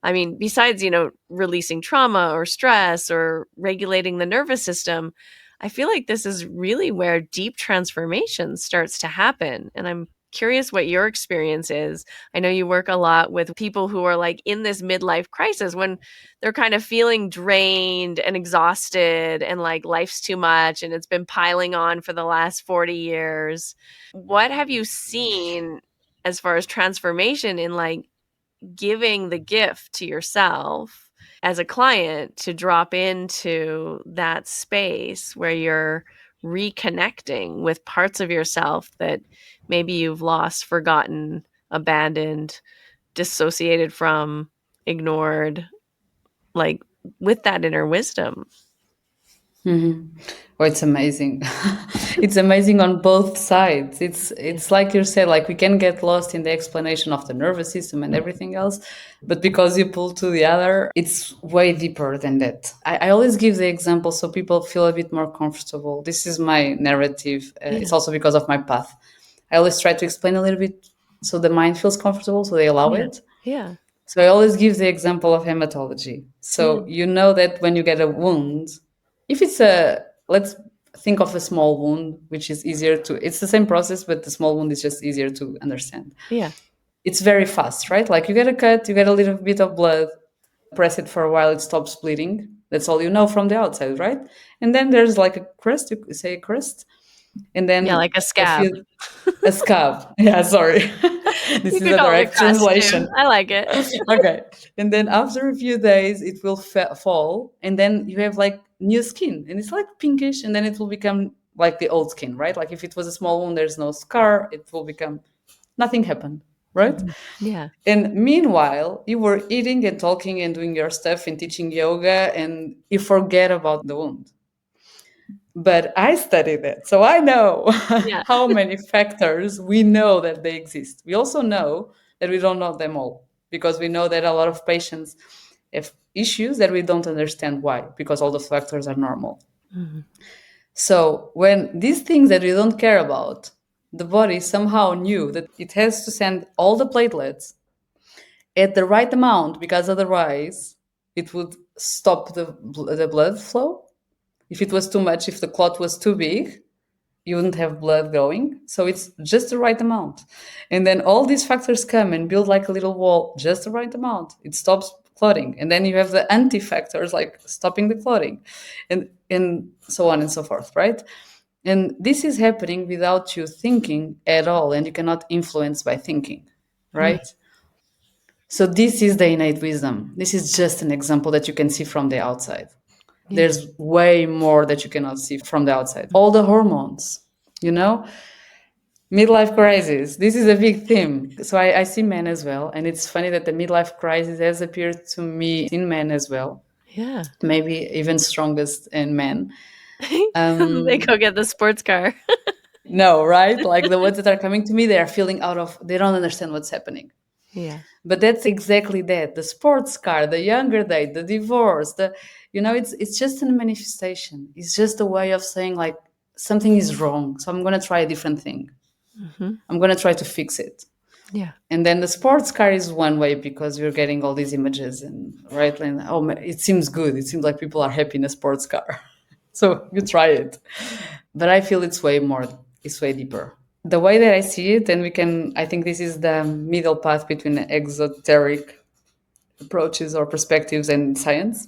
I mean, besides, releasing trauma or stress or regulating the nervous system, I feel like this is really where deep transformation starts to happen. And I'm curious what your experience is. I know you work a lot with people who are like in this midlife crisis when they're kind of feeling drained and exhausted and like life's too much and it's been piling on for the last 40 years. What have you seen as far as transformation in like giving the gift to yourself as a client to drop into that space where you're reconnecting with parts of yourself that maybe you've lost, forgotten, abandoned, dissociated from, ignored, like with that inner wisdom? Oh, it's amazing. It's amazing on both sides. Yeah. It's like you said, like we can get lost in the explanation of the nervous system and everything else, but because you pull to the other, it's way deeper than that. I always give the example so people feel a bit more comfortable. This is my narrative. It's Yeah. also because of my path. I always try to explain a little bit so the mind feels comfortable, so they allow Yeah. it. Yeah. So I always give the example of hematology. Yeah. So you know that when you get a wound, if it's a, let's think of a small wound, which is easier to, it's the same process, but the small wound is just easier to understand. Yeah. It's very fast, right? Like you get a cut, you get a little bit of blood, press it for a while, it stops bleeding. That's all you know from the outside, right? And then there's like a crust, you say a crust, and Yeah, then like a a scab. few, a scab. Yeah, sorry. This You is could a call it a direct crust too. translation. I like it. Okay. And then after a few days, it will fall, and then you have like new skin, and it's like pinkish, and then it will become like the old skin, right? Like if it was a small wound, there's no scar, it will become nothing happened, right? Mhm. Yeah. And meanwhile, you were eating and talking and doing your stuff and teaching yoga, and you forget about the wound. But I studied it, so I know Yeah. how many factors we know that they exist. We also know that we don't know them all because we know that a lot of patients have issues that we don't understand why, because all those factors are normal. Mhm. So when these things that we don't care about, the body somehow knew that it has to send all the platelets at the right amount because otherwise it would stop the blood flow. If it was too much, if the clot was too big, you wouldn't have blood going. So it's just the right amount. And then all these factors come and build like a little wall, just the right amount. It stops clotting. And then you have the anti factors like stopping the clotting and so on and so forth, right? And this is happening without you thinking at all. And you cannot influence by thinking, Mhm. right? So this is the innate wisdom. This is just an example that you can see from the outside. Yeah. There's way more that you cannot see from the outside. All the hormones, you know, midlife crisis. This is a big theme. So I see men as well. And it's funny that the midlife crisis has appeared to me in men as well, Yeah. maybe even strongest in men. They go get the sports car. No, right? Like the ones that are coming to me, they are feeling out of, they don't understand what's happening. Yeah. But that's exactly that. The sports car, the younger date, the divorce, it's just a manifestation. It's just a way of saying like something is wrong. So I'm gonna try a different thing. Mhm. I'm gonna try to fix it. Yeah. And then the sports car is one way because you're getting all these images and right, and it seems good. It seems like people are happy in a sports car, so you try it. But I feel it's way more. It's way deeper. The way that I see it, and we can. I think this is the middle path between exoteric approaches or perspectives and science.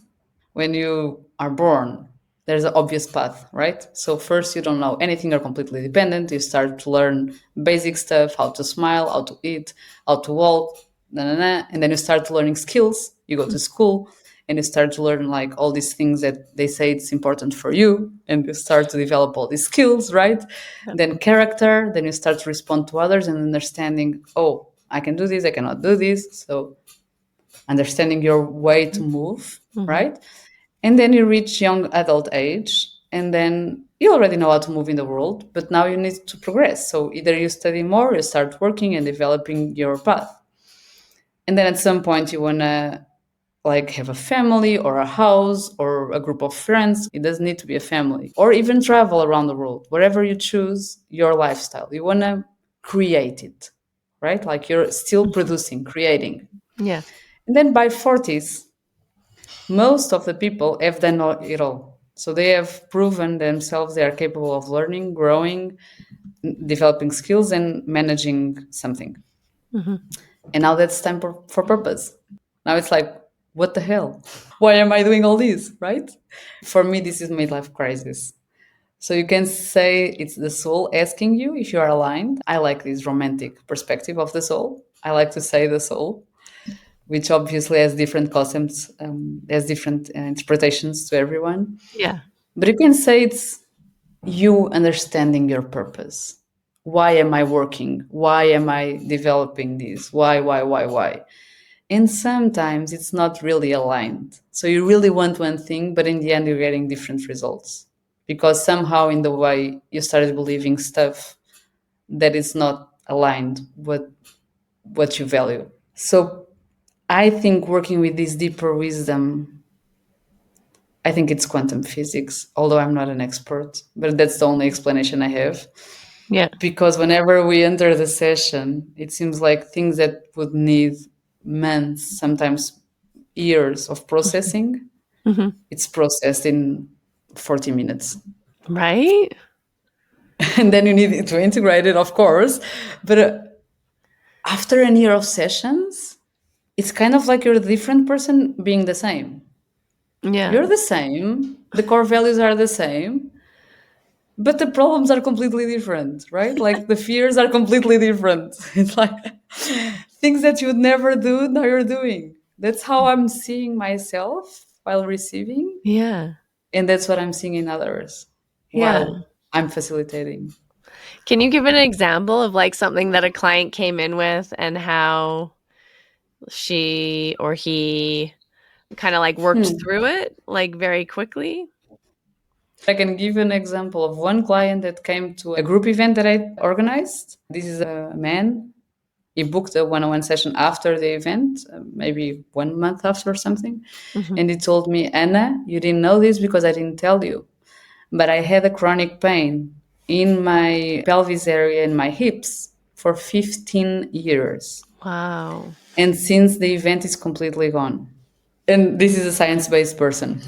When you are born, there's an obvious path, right? So first you don't know anything, you're completely dependent. You start to learn basic stuff, how to smile, how to eat, how to walk, and then you start learning skills. You go to school and you start to learn like all these things that they say it's important for you, and you start to develop all these skills, right? Yeah. Then character, then you start to respond to others and understanding, oh, I can do this, I cannot do this. So understanding your way to move, Mm-hmm. right? And then you reach young adult age, and then you already know how to move in the world, but now you need to progress. So either you study more, you start working and developing your path. And then at some point you wanna like have a family or a house or a group of friends. It doesn't need to be a family. Or even travel around the world. Wherever you choose your lifestyle. You wanna create it, right? Like you're still producing, creating. Yeah. And then by 40s, most of the people have done it all. So they have proven themselves they are capable of learning, growing, developing skills, and managing something. Mm-hmm. And now that's time for purpose. Now it's like, what the hell? Why am I doing all this? Right? For me, this is midlife crisis. So you can say it's the soul asking you if you are aligned. I like this romantic perspective of the soul. I like to say the soul, which obviously has different concepts, has different interpretations to everyone. Yeah. But you can say it's you understanding your purpose. Why am I working? Why am I developing this? Why? And sometimes it's not really aligned. So you really want one thing, but in the end, you're getting different results because somehow, in the way you started believing stuff that is not aligned with what you value. So I think working with this deeper wisdom, I think it's quantum physics, although I'm not an expert, but that's the only explanation I have. Yeah. Because whenever we enter the session, it seems like things that would need months, sometimes years of processing, Mm-hmm. it's processed in 40 minutes. Right? And then you need to integrate it, of course. But after a year of sessions, it's kind of like you're a different person being the same. Yeah. You're the same, the core values are the same, but the problems are completely different, right? Like the fears are completely different. It's like things that you would never do, now you're doing. That's how I'm seeing myself while receiving, Yeah. and that's what I'm seeing in others Yeah. while I'm facilitating. Can you give an example of like something that a client came in with and how she or he kind of like worked Hmm. through it like very quickly? I can give you an example of one client that came to a group event that I organized. This is a man. He booked a one-on-one session after the event, maybe 1 month after or something. Mm-hmm. And he told me, Anna, you didn't know this because I didn't tell you, but I had a chronic pain in my pelvis area and my hips for 15 years. Wow. And since the event is completely gone. And this is a science-based person.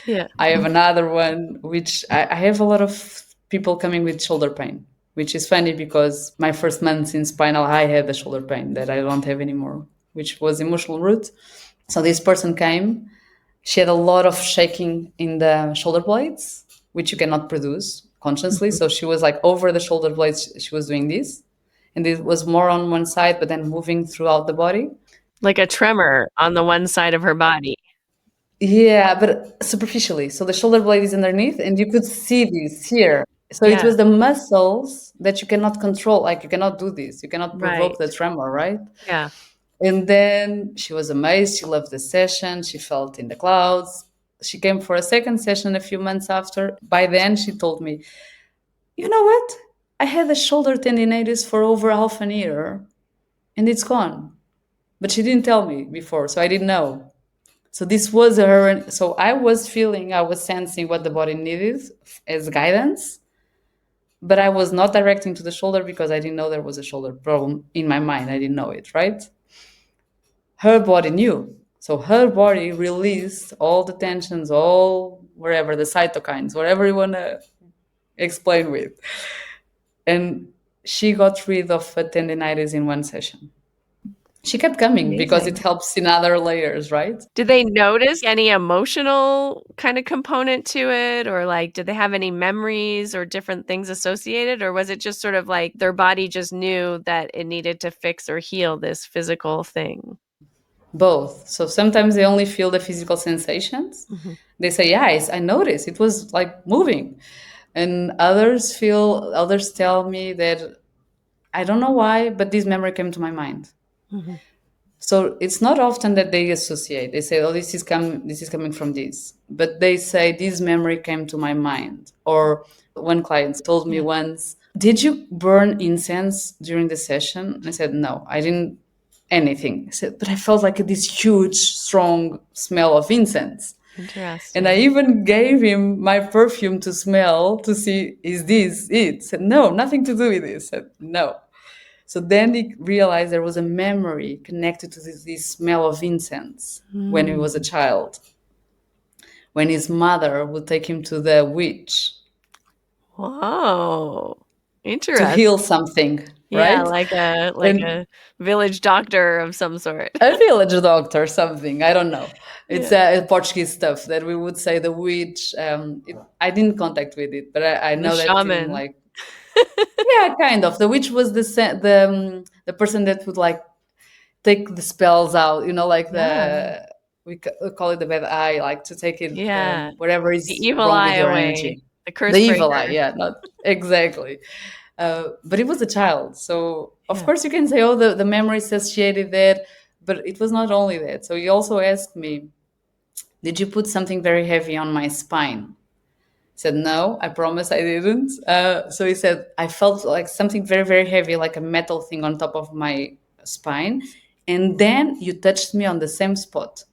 Yeah. I have another one, which I have a lot of people coming with shoulder pain, which is funny because my first month in spinal, I had the shoulder pain that I don't have anymore, which was emotional root. So this person came. She had a lot of shaking in the shoulder blades, which you cannot produce consciously. Mhm. So she was like over the shoulder blades, she was doing this. And it was more on one side, but then moving throughout the body. Like a tremor on the one side of her body. Yeah, but superficially. So the shoulder blade is underneath, and you could see this here. So it Yeah. was the muscles that you cannot control. Like you cannot do this. You cannot provoke Right. the tremor, right? Yeah. And then she was amazed. She loved the session. She felt in the clouds. She came for a second session a few months after. By then, she told me, you know what? I had a shoulder tendinitis for over half an year, and it's gone. But she didn't tell me before, so I didn't know. So this was her. So I was feeling, I was sensing what the body needed as guidance, but I was not directing to the shoulder because I didn't know there was a shoulder problem in my mind. I didn't know it, right? Her body knew. So her body released all the tensions, all wherever, the cytokines, whatever you want to explain with. And she got rid of a tendinitis in one session. She kept coming because it Amazing. helps in other layers, right? Did they notice any emotional kind of component to it? Or like, did they have any memories or different things associated? Or was it just sort of like their body just knew that it needed to fix or heal this physical thing? Both. So sometimes they only feel the physical sensations. Mhm. They say, yeah, I noticed it was like moving. And others tell me that I don't know why, but this memory came to my mind. Mhm. So it's not often that they associate. They say, "Oh, this is coming from this," but they say, "This memory came to my mind." Or one client told me Yeah. once, "Did you burn incense during the session?" I said, "No, I didn't anything." I said, "But I felt like this huge, strong smell of incense." And I Interesting. even gave him my perfume to smell to see, is this it? He said, no, nothing to do with this. I said, no. So then he realized there was a memory connected to this smell of incense when he was a Mm. child, when his mother would take him to the witch Whoa. to Interesting. heal something, Yeah, right? like a And village doctor of some sort. a village doctor, something, I don't know. It's Yeah. Portuguese stuff that we would say the witch. I didn't contact with it, but I The know that in shaman. like, yeah, kind of. The witch was the person that would like take the spells out, like Yeah. we call it the bad eye, like to take it Yeah. whatever The is evil wrong with eye your away. energy. The The curse evil eye, breaker. yeah, not exactly. But it was a child, so of Yeah. course you can say, oh, the memory associated that, but it was not only that. So he also asked me, did you put something very heavy on my spine? Said no, I promise I didn't. So he said I felt like something very very heavy, like a metal thing on top of my spine, and then you touched me on the same spot.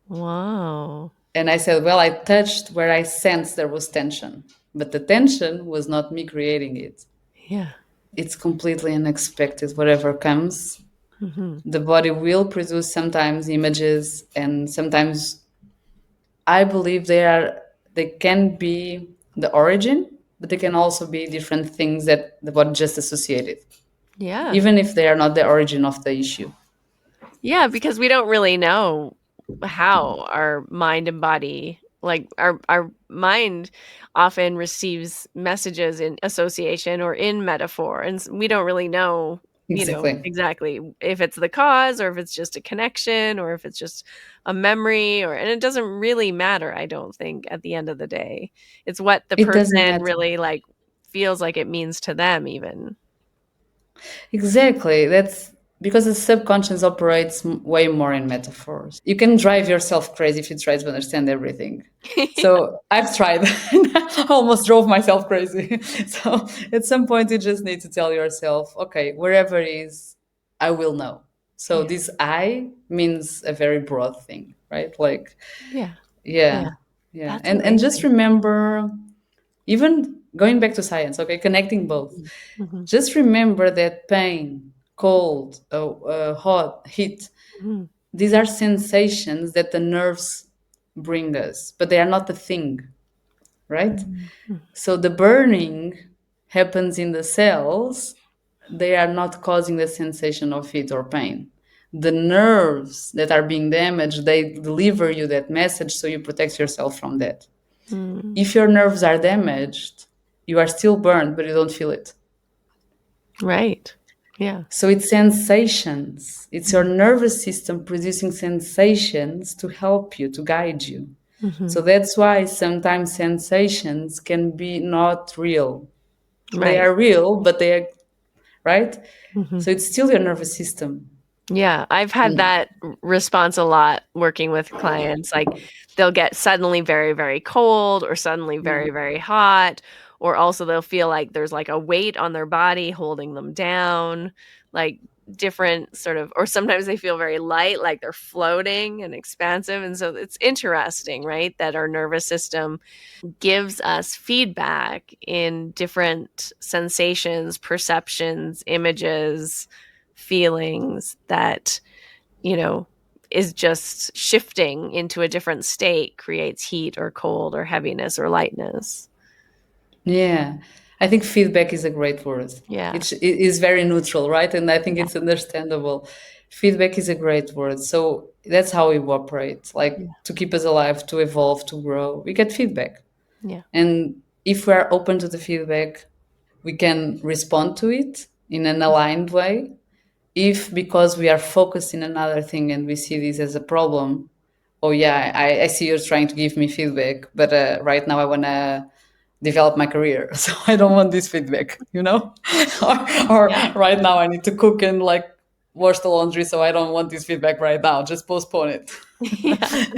Wow. And I said, well, I touched where I sensed there was tension, but the tension was not me creating it. Yeah. It's completely unexpected. Whatever comes, Mhm. the body will produce sometimes images, and sometimes I believe they can be the origin, but they can also be different things that the body just associated, Yeah. even if they are not the origin of the issue. Yeah, because we don't really know how our mind and body like our mind often receives messages in association or in metaphor and we don't really know, Exactly. exactly if it's the cause or if it's just a connection or if it's just a memory and it doesn't really matter, I don't think at the end of the day. It's what the It doesn't person matter. really like feels like it means to them even. Exactly. That's because the subconscious operates way more in metaphors. You can drive yourself crazy if you try to understand everything. So I've tried. I almost drove myself crazy. So at some point, you just need to tell yourself, okay, wherever it is, I will know. So Yeah. this I means a very broad thing, right? Like, Yeah. Yeah. yeah, yeah. That's And just amazing. remember, even going back to science, okay, connecting both. Mhm. Just remember that pain, cold, hot, heat, Mhm. these are sensations that the nerves bring us, but they are not the thing, right? Mhm. Mhm. So the burning happens in the cells, they are not causing the sensation of heat or pain. The nerves that are being damaged, they deliver you that message so you protect yourself from that. Mm. If your nerves are damaged, you are still burned, but you don't feel it. Right. Yeah. So it's sensations. It's your Mhm. nervous system producing sensations to help you, to guide you. So Mhm. that's why sometimes sensations can be not real. They Right. are real, but they are, right? Mhm. So it's still your nervous system. Yeah, I've had And that response a lot working with clients. Like they'll get suddenly very, very cold or suddenly yeah, very, very hot, or also they'll feel like there's like a weight on their body holding them down. Like different sort of, or sometimes they feel very light, like they're floating and expansive. And so it's interesting, right, that our nervous system gives us feedback in different sensations, perceptions, images, feelings that, you know, is just shifting into a different state creates heat or cold or heaviness or lightness. Yeah. I think feedback is a great word. Yeah. It is very neutral, right? And I think Yeah. it's understandable. Feedback is a great word. So that's how we operate, like Yeah. to keep us alive, to evolve, to grow. We get feedback. Yeah. And if we are open to the feedback, we can respond to it in an aligned way. If because we are focused in another thing and we see this as a problem, oh yeah, I see you're trying to give me feedback, but right now I want to develop my career, so I don't want this feedback, or Yeah. right now I need to cook and like wash the laundry, so I don't want this feedback right now, just postpone it. Yeah.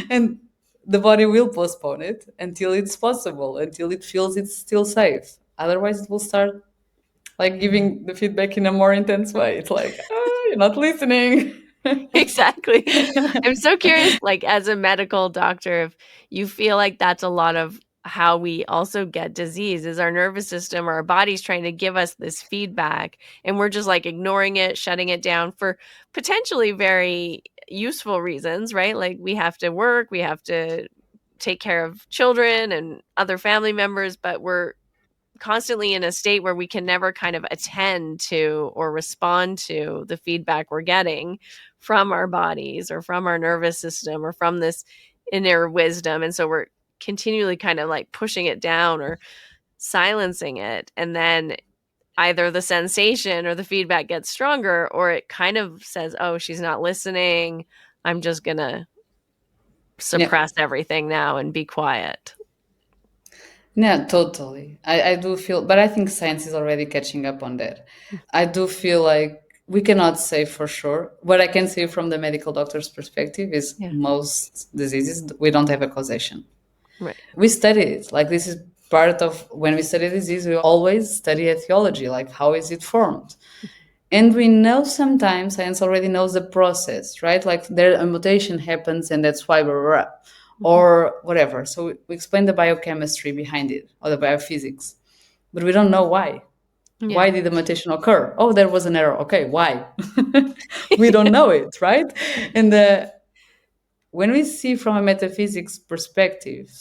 And the body will postpone it until it's possible, until it feels it's still safe. Otherwise it will start like giving the feedback in a more intense way. It's like, you're not listening. Exactly. I'm so curious, like as a medical doctor, if you feel like that's a lot of how we also get disease is our nervous system or our body's trying to give us this feedback and we're just like ignoring it, shutting it down for potentially very useful reasons, right? Like we have to work, we have to take care of children and other family members, but we're constantly in a state where we can never kind of attend to or respond to the feedback we're getting from our bodies or from our nervous system or from this inner wisdom. And so we're continually kind of like pushing it down or silencing it. And then either the sensation or the feedback gets stronger or it kind of says, oh, she's not listening. I'm just going to Yeah. suppress everything now and be quiet. Yeah, totally. I do feel, but I think science is already catching up on that. I do feel like we cannot say for sure. What I can say from the medical doctor's perspective is Yeah. most diseases, we don't have a causation. Right. We study it. Like this is part of when we study disease, we always study etiology, like how is it formed? And we know sometimes science already knows the process, right? Like there a mutation happens and that's why we're up or whatever. So we explain the biochemistry behind it or the biophysics, but we don't know why. Yeah. Why did the mutation occur? Oh, there was an error. Okay, why? We don't know it, right? And when we see from a metaphysics perspective,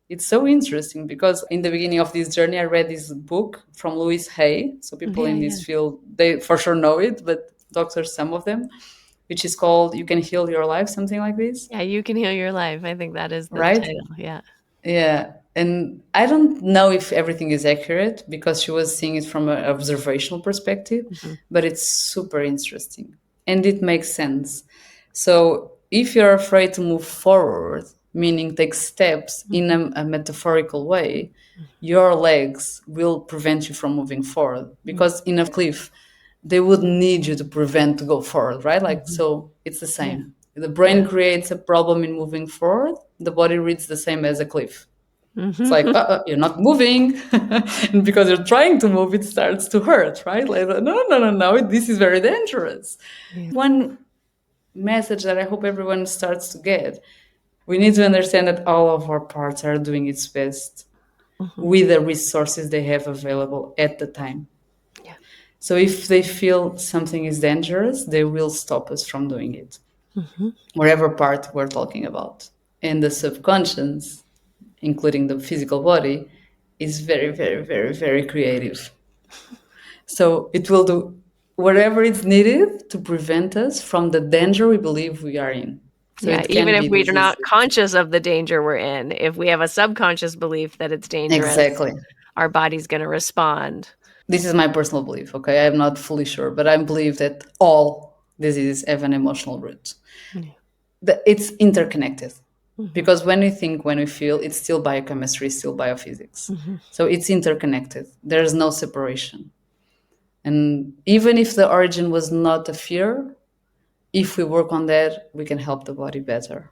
it's so interesting because in the beginning of this journey, I read this book from Louis Hay. So people Yeah. in Yeah. this field, they for sure know it, but doctors, some of them, which is called "You Can Heal Your Life," something like this, Yeah, you can heal your life. I think that is the right? title. Yeah. Yeah, and I don't know if everything is accurate because she was seeing it from an observational perspective, Mhm. but it's super interesting and it makes sense. So if you're afraid to move forward, meaning take steps in Mhm. a metaphorical way, your legs will prevent you from moving forward Mhm. because in a cliff, they would need you to prevent to go forward, right? Like, Mhm. so it's the Yeah. same. The Yeah. brain creates a problem in moving forward. The body reads the same as a cliff. It's like, Mhm. you're not moving. And because you're trying to move, it starts to hurt, right? Like, no, no, no, no, this is very dangerous. Yeah. One message that I hope everyone starts to get, we need to understand that all of our parts are doing its best Mhm. with the resources they have available at the time. Yeah. So if they feel something is dangerous, they will stop us from doing it, Mhm. whatever part we're talking about. And the subconscious, including the physical body, is very, very, very, very creative. So it will do whatever is needed to prevent us from the danger we believe we are in. So Yeah, it even can if be we're disease. not conscious of the danger we're in, if we have a subconscious belief that it's dangerous, Exactly. our body's going to respond. This is my personal belief, okay? I'm not fully sure, but I believe that all diseases have an emotional root. Yeah. It's interconnected Mhm. because when we think, when we feel, it's still biochemistry, still biophysics. Mhm. So it's interconnected. There's no separation. And even if the origin was not a fear, if we work on that, we can help the body better.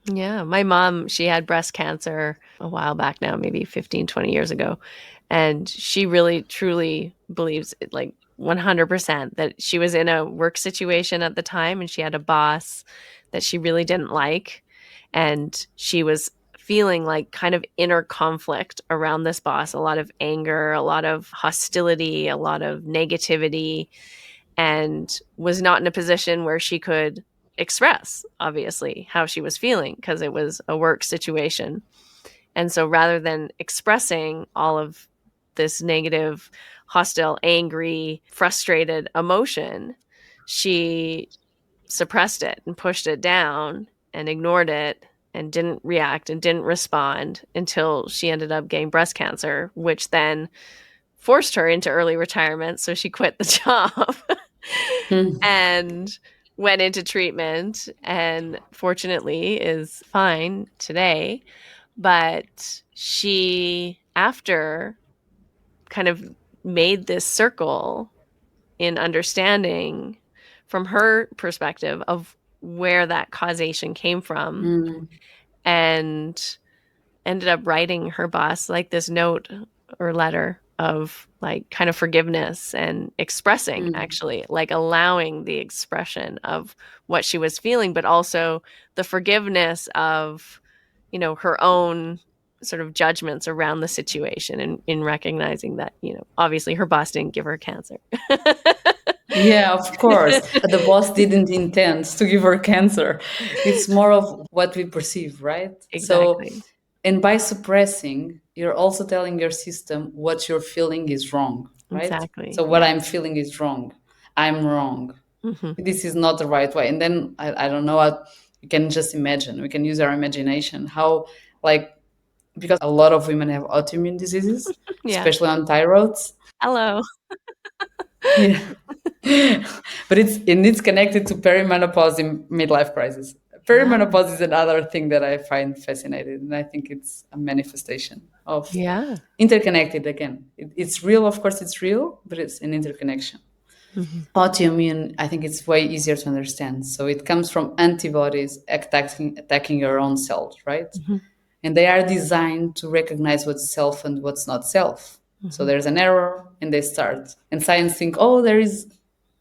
Yeah, my mom, she had breast cancer a while back now, maybe 15, 20 years ago. And she really truly believes it, like 100%, that she was in a work situation at the time and she had a boss that she really didn't like. And she was feeling like kind of inner conflict around this boss, a lot of anger, a lot of hostility, a lot of negativity, and was not in a position where she could express, obviously, how she was feeling because it was a work situation. And so rather than expressing all of this negative, hostile, angry, frustrated emotion, she suppressed it and pushed it down and ignored it and didn't react and didn't respond until she ended up getting breast cancer, which then forced her into early retirement. So she quit the job Hmm. and went into treatment and fortunately is fine today. But she, after kind of made this circle in understanding from her perspective of where that causation came from, Mm. and ended up writing her boss like this note or letter of like kind of forgiveness and expressing, Mm. actually like allowing the expression of what she was feeling, but also the forgiveness of, you know, her own sort of judgments around the situation, and in recognizing that, you know, obviously her boss didn't give her cancer. Yeah, of course. The boss didn't intend to give her cancer. It's more of what we perceive, right? So, Exactly. and by suppressing, you're also telling your system what you're feeling is wrong, right? Exactly. So, what Yeah. I'm feeling is wrong. I'm wrong. Hmm. This is not the right way. And then I don't know what you can just imagine. We can use our imagination how, like, because a lot of women have autoimmune diseases, Yeah. especially on thyroids. Hello. Yeah. But it's connected to perimenopause in midlife crisis. Yeah. Perimenopause is another thing that I find fascinating, and I think it's a manifestation of Yeah. interconnected again. It's real, of course, it's real, but it's an interconnection. Hmm. Autoimmune, I think it's way easier to understand. So it comes from antibodies attacking your own cells, right? Hmm. And they are designed to recognize what's self and what's not self. So Hmm. there's an error, and they start. And science think, oh, there is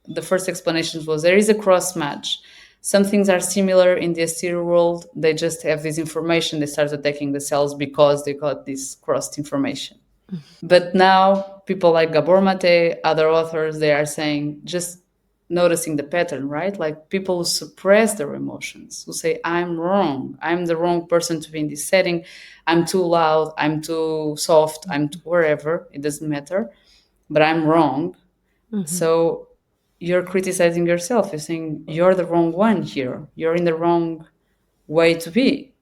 the first explanation was there is a cross match. Some things are similar in the exterior world. They just have this information. They start attacking the cells because they got this crossed information. But now people like Gabor Mate, other authors, they are saying just noticing the pattern, right? Like people who suppress their emotions, who say, I'm wrong. I'm the wrong person to be in this setting. I'm too loud. I'm too soft. Wherever. It doesn't matter. But I'm wrong. Hmm. So you're criticizing yourself. You're saying you're the wrong one here. You're in the wrong way to be.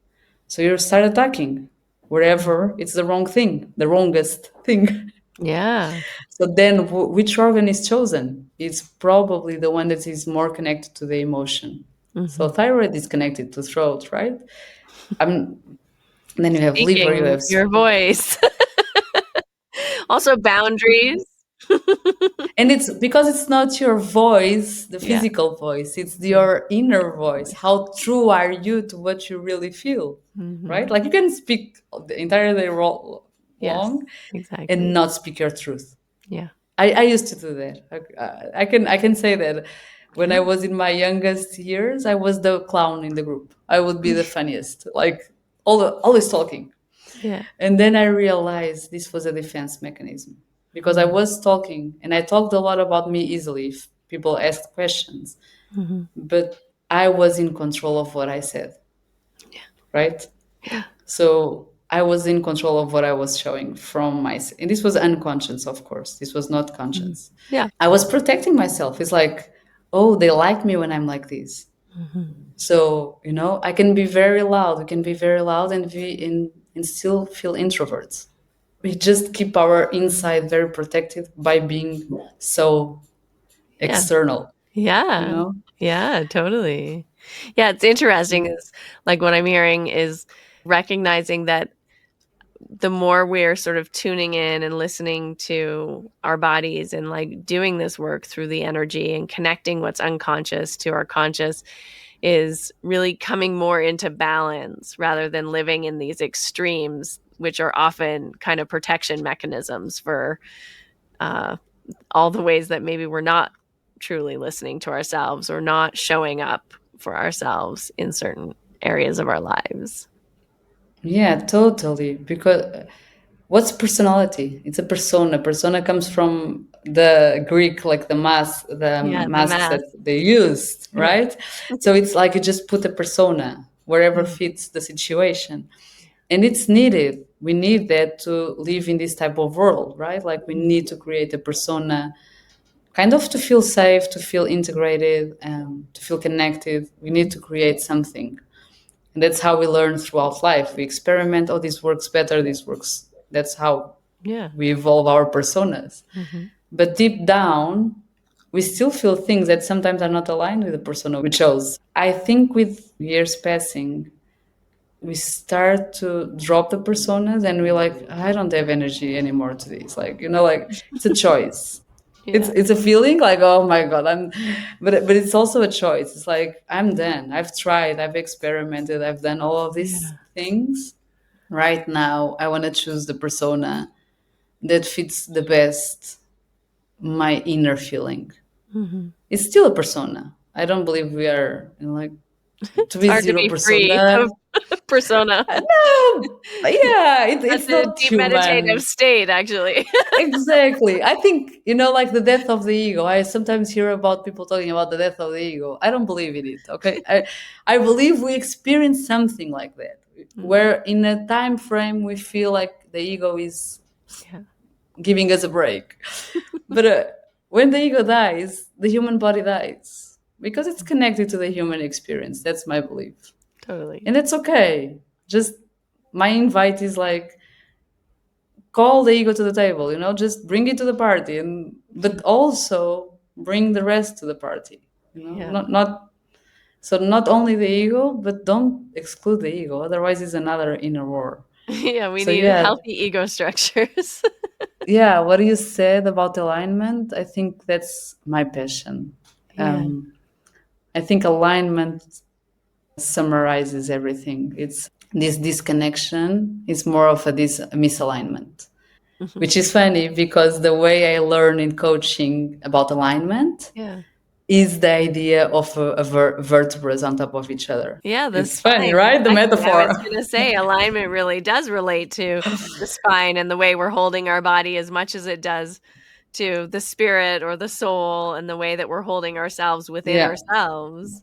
So you start attacking wherever it's the wrong thing, the wrongest thing. Yeah. So then, which organ is chosen? It's probably the one that is more connected to the emotion. So Hmm. thyroid is connected to throat, right? I'm, then you have liver, you Speaking have your spleen. voice. Also boundaries. And it's because it's not your voice, the Yeah. physical voice, it's Yeah. your inner voice. Voice. How true are you to what you really feel, right? Hmm. Like you can speak the entire day Yes, long and exactly. not speak your truth. Yeah. I used to do that. I can say that when I Yeah. was in my youngest years, I was the clown in the group. I would be the funniest, like always talking. Yeah. And then I realized this was a defense mechanism because I was talking and I talked a lot about me easily if people asked questions, Hmm. but I was in control of what I said, Yeah. right? Yeah. So I was in control of what I was showing from my, and this was unconscious, of course. This was not Mhm. conscious. Yeah. I was protecting myself. It's like, oh, they like me when I'm like this. Hmm. So, I can be very loud. We can be very loud and still feel introverts. We just keep our inside very protected by being so Yeah. external, you Yeah. know? Yeah, totally. Yeah, it's interesting Mm. is like what I'm hearing is recognizing that the more we're sort of tuning in and listening to our bodies and like doing this work through the energy and connecting what's unconscious to our conscious is really coming more into balance rather than living in these extremes, which are often kind of protection mechanisms for all the ways that maybe we're not truly listening to ourselves or not showing up for ourselves in certain areas of our lives. Yeah, totally. Because what's personality? It's a persona. Persona comes from the Greek, like the Yeah, the masks that math. they used, Yeah. right? So it's like you just put a persona wherever Yeah. fits the situation. And it's needed. We need that to live in this type of world, right? Like we need to create a persona kind of to feel safe, to feel integrated, to feel connected. We need to create something. And that's how we learn throughout life. We experiment, oh, this works better, this works. That's how Yeah. we evolve our personas. Mm-hmm. But deep down, we still feel things that sometimes are not aligned with the persona we chose. I think with years passing, we start to drop the personas and we're like, I don't have energy anymore to this. Like, like it's a choice. It's Yeah. it's a feeling like, oh my God, but it's also a choice. It's like I'm done. I've tried, I've experimented, I've done all of these Yeah. things. Right now I want to choose the persona that fits the best my inner feeling. Mm-hmm. It's still a persona. I don't believe we are like to It's be hard to zero be free persona. of persona. No, yeah, That's it's a not deep meditative human. state, actually. Exactly. I think, like the death of the ego. I sometimes hear about people talking about the death of the ego. I don't believe in it. Okay. I believe we experience something like that, Mm, where in a time frame we feel like the ego is yeah. giving us a break. But when the ego dies, the human body dies because it's connected to the human experience. That's my belief. Totally. And that's okay. Just my invite is like, call the ego to the table, just bring it to the party, and but also bring the rest to the party, Yeah. not only the ego, but don't exclude the ego, otherwise it's another inner war. Yeah, we So need yeah, healthy ego structures. yeah, what you said about alignment, I think that's my passion. Yeah. I think alignment summarizes everything. It's this disconnection is more of this misalignment, Mhm. which is funny because the way I learn in coaching about alignment Yeah. is the idea of vertebrae on top of each other. Yeah, the It's funny, spine. right? The Exactly. I metaphor. was going to say alignment really does relate to the spine and the way we're holding our body as much as it does to the spirit or the soul and the way that we're holding ourselves within Yeah. ourselves.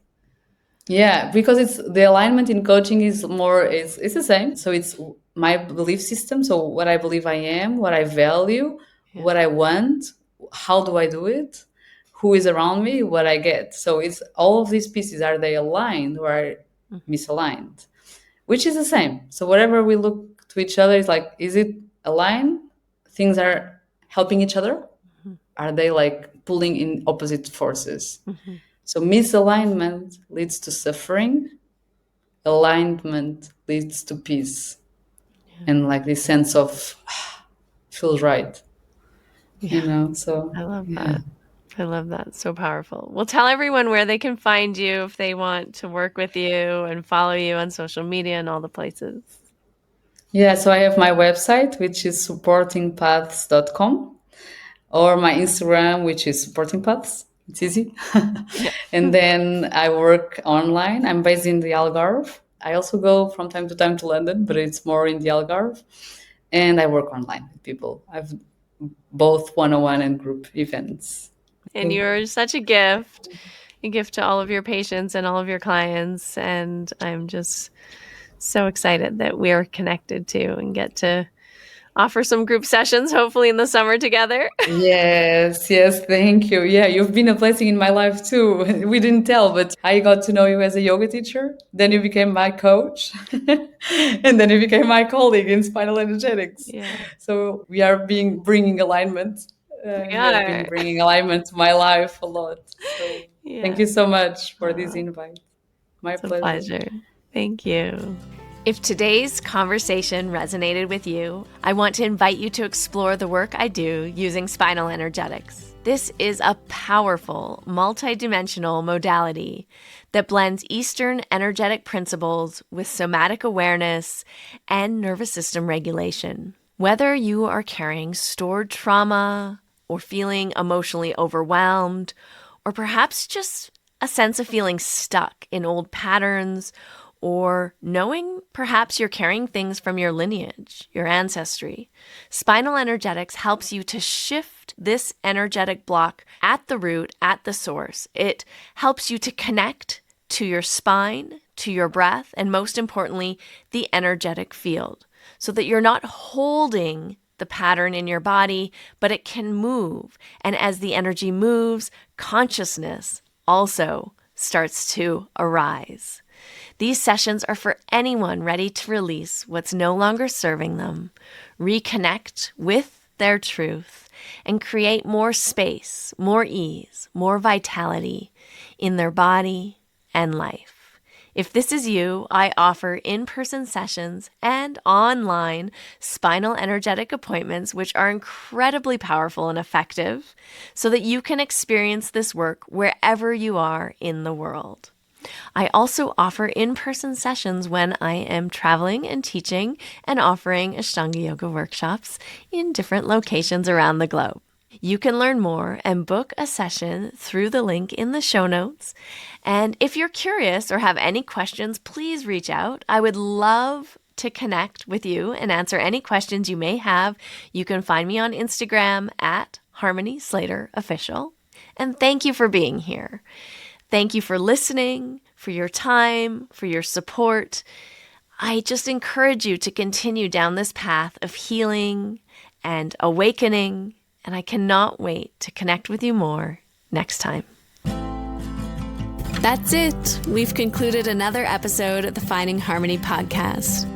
Yeah, because it's the alignment in coaching is more it's the same. So it's my belief system. So what I believe I am, what I value, Yeah. what I want, how do I do it, who is around me, what I get. So it's all of these pieces, are they aligned or are Mhm. misaligned? Which is the same. So wherever we look to each other, it's like, is it aligned? Things are helping each other? Mhm. Are they like pulling in opposite forces? Mhm. So misalignment leads to suffering, alignment leads to peace, Yeah. and like this sense of feels right, Yeah. So I love yeah. that. I love that. So powerful. Well, tell everyone where they can find you if they want to work with you and follow you on social media and all the places. Yeah, so I have my website, which is supportingpaths.com, or my Instagram, which is supporting paths. It's easy. Yeah. And then I work online. I'm based in the Algarve. I also go from time to time to London, but it's more in the Algarve. And I work online with people. I've both one-on-one and group events. And you're such a gift to all of your patients and all of your clients. And I'm just so excited that we're connected too and get to offer some group sessions, hopefully in the summer together. Yes, yes, thank you. Yeah, you've been a blessing in my life too. We didn't tell, but I got to know you as a yoga teacher. Then you became my coach. And then you became my colleague in Spinal Energetics. Yeah, So we are bringing alignment. we You have been are. bringing alignment to my life a lot. So thank Yeah. you so much for this Oh, invite. My it's a pleasure. pleasure. Thank you. If today's conversation resonated with you, I want to invite you to explore the work I do using spinal energetics. This is a powerful, multidimensional modality that blends Eastern energetic principles with somatic awareness and nervous system regulation. Whether you are carrying stored trauma, or feeling emotionally overwhelmed, or perhaps just a sense of feeling stuck in old patterns, or knowing perhaps you're carrying things from your lineage, your ancestry. Spinal Energetics helps you to shift this energetic block at the root, at the source. It helps you to connect to your spine, to your breath, and most importantly, the energetic field, so that you're not holding the pattern in your body, but it can move. And as the energy moves, consciousness also starts to arise. These sessions are for anyone ready to release what's no longer serving them, reconnect with their truth, and create more space, more ease, more vitality in their body and life. If this is you, I offer in-person sessions and online spinal energetic appointments, which are incredibly powerful and effective, so that you can experience this work wherever you are in the world. I also offer in-person sessions when I am traveling and teaching and offering Ashtanga Yoga workshops in different locations around the globe. You can learn more and book a session through the link in the show notes. And if you're curious or have any questions, please reach out. I would love to connect with you and answer any questions you may have. You can find me on Instagram at Harmony Slater Official. And thank you for being here. Thank you for listening, for your time, for your support. I just encourage you to continue down this path of healing and awakening, and I cannot wait to connect with you more next time. That's it. We've concluded another episode of the Finding Harmony podcast.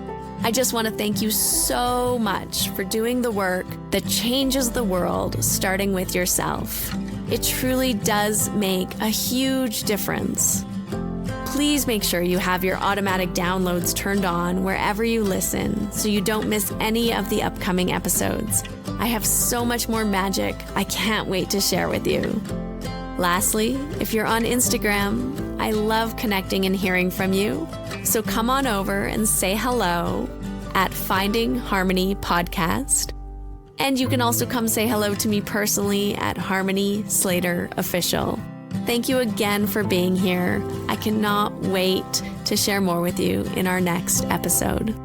I just want to thank you so much for doing the work that changes the world, starting with yourself. It truly does make a huge difference. Please make sure you have your automatic downloads turned on wherever you listen so you don't miss any of the upcoming episodes. I have so much more magic I can't wait to share with you. Lastly, if you're on Instagram, I love connecting and hearing from you. So come on over and say hello at Finding Harmony Podcast. And you can also come say hello to me personally at Harmony Slater Official. Thank you again for being here. I cannot wait to share more with you in our next episode.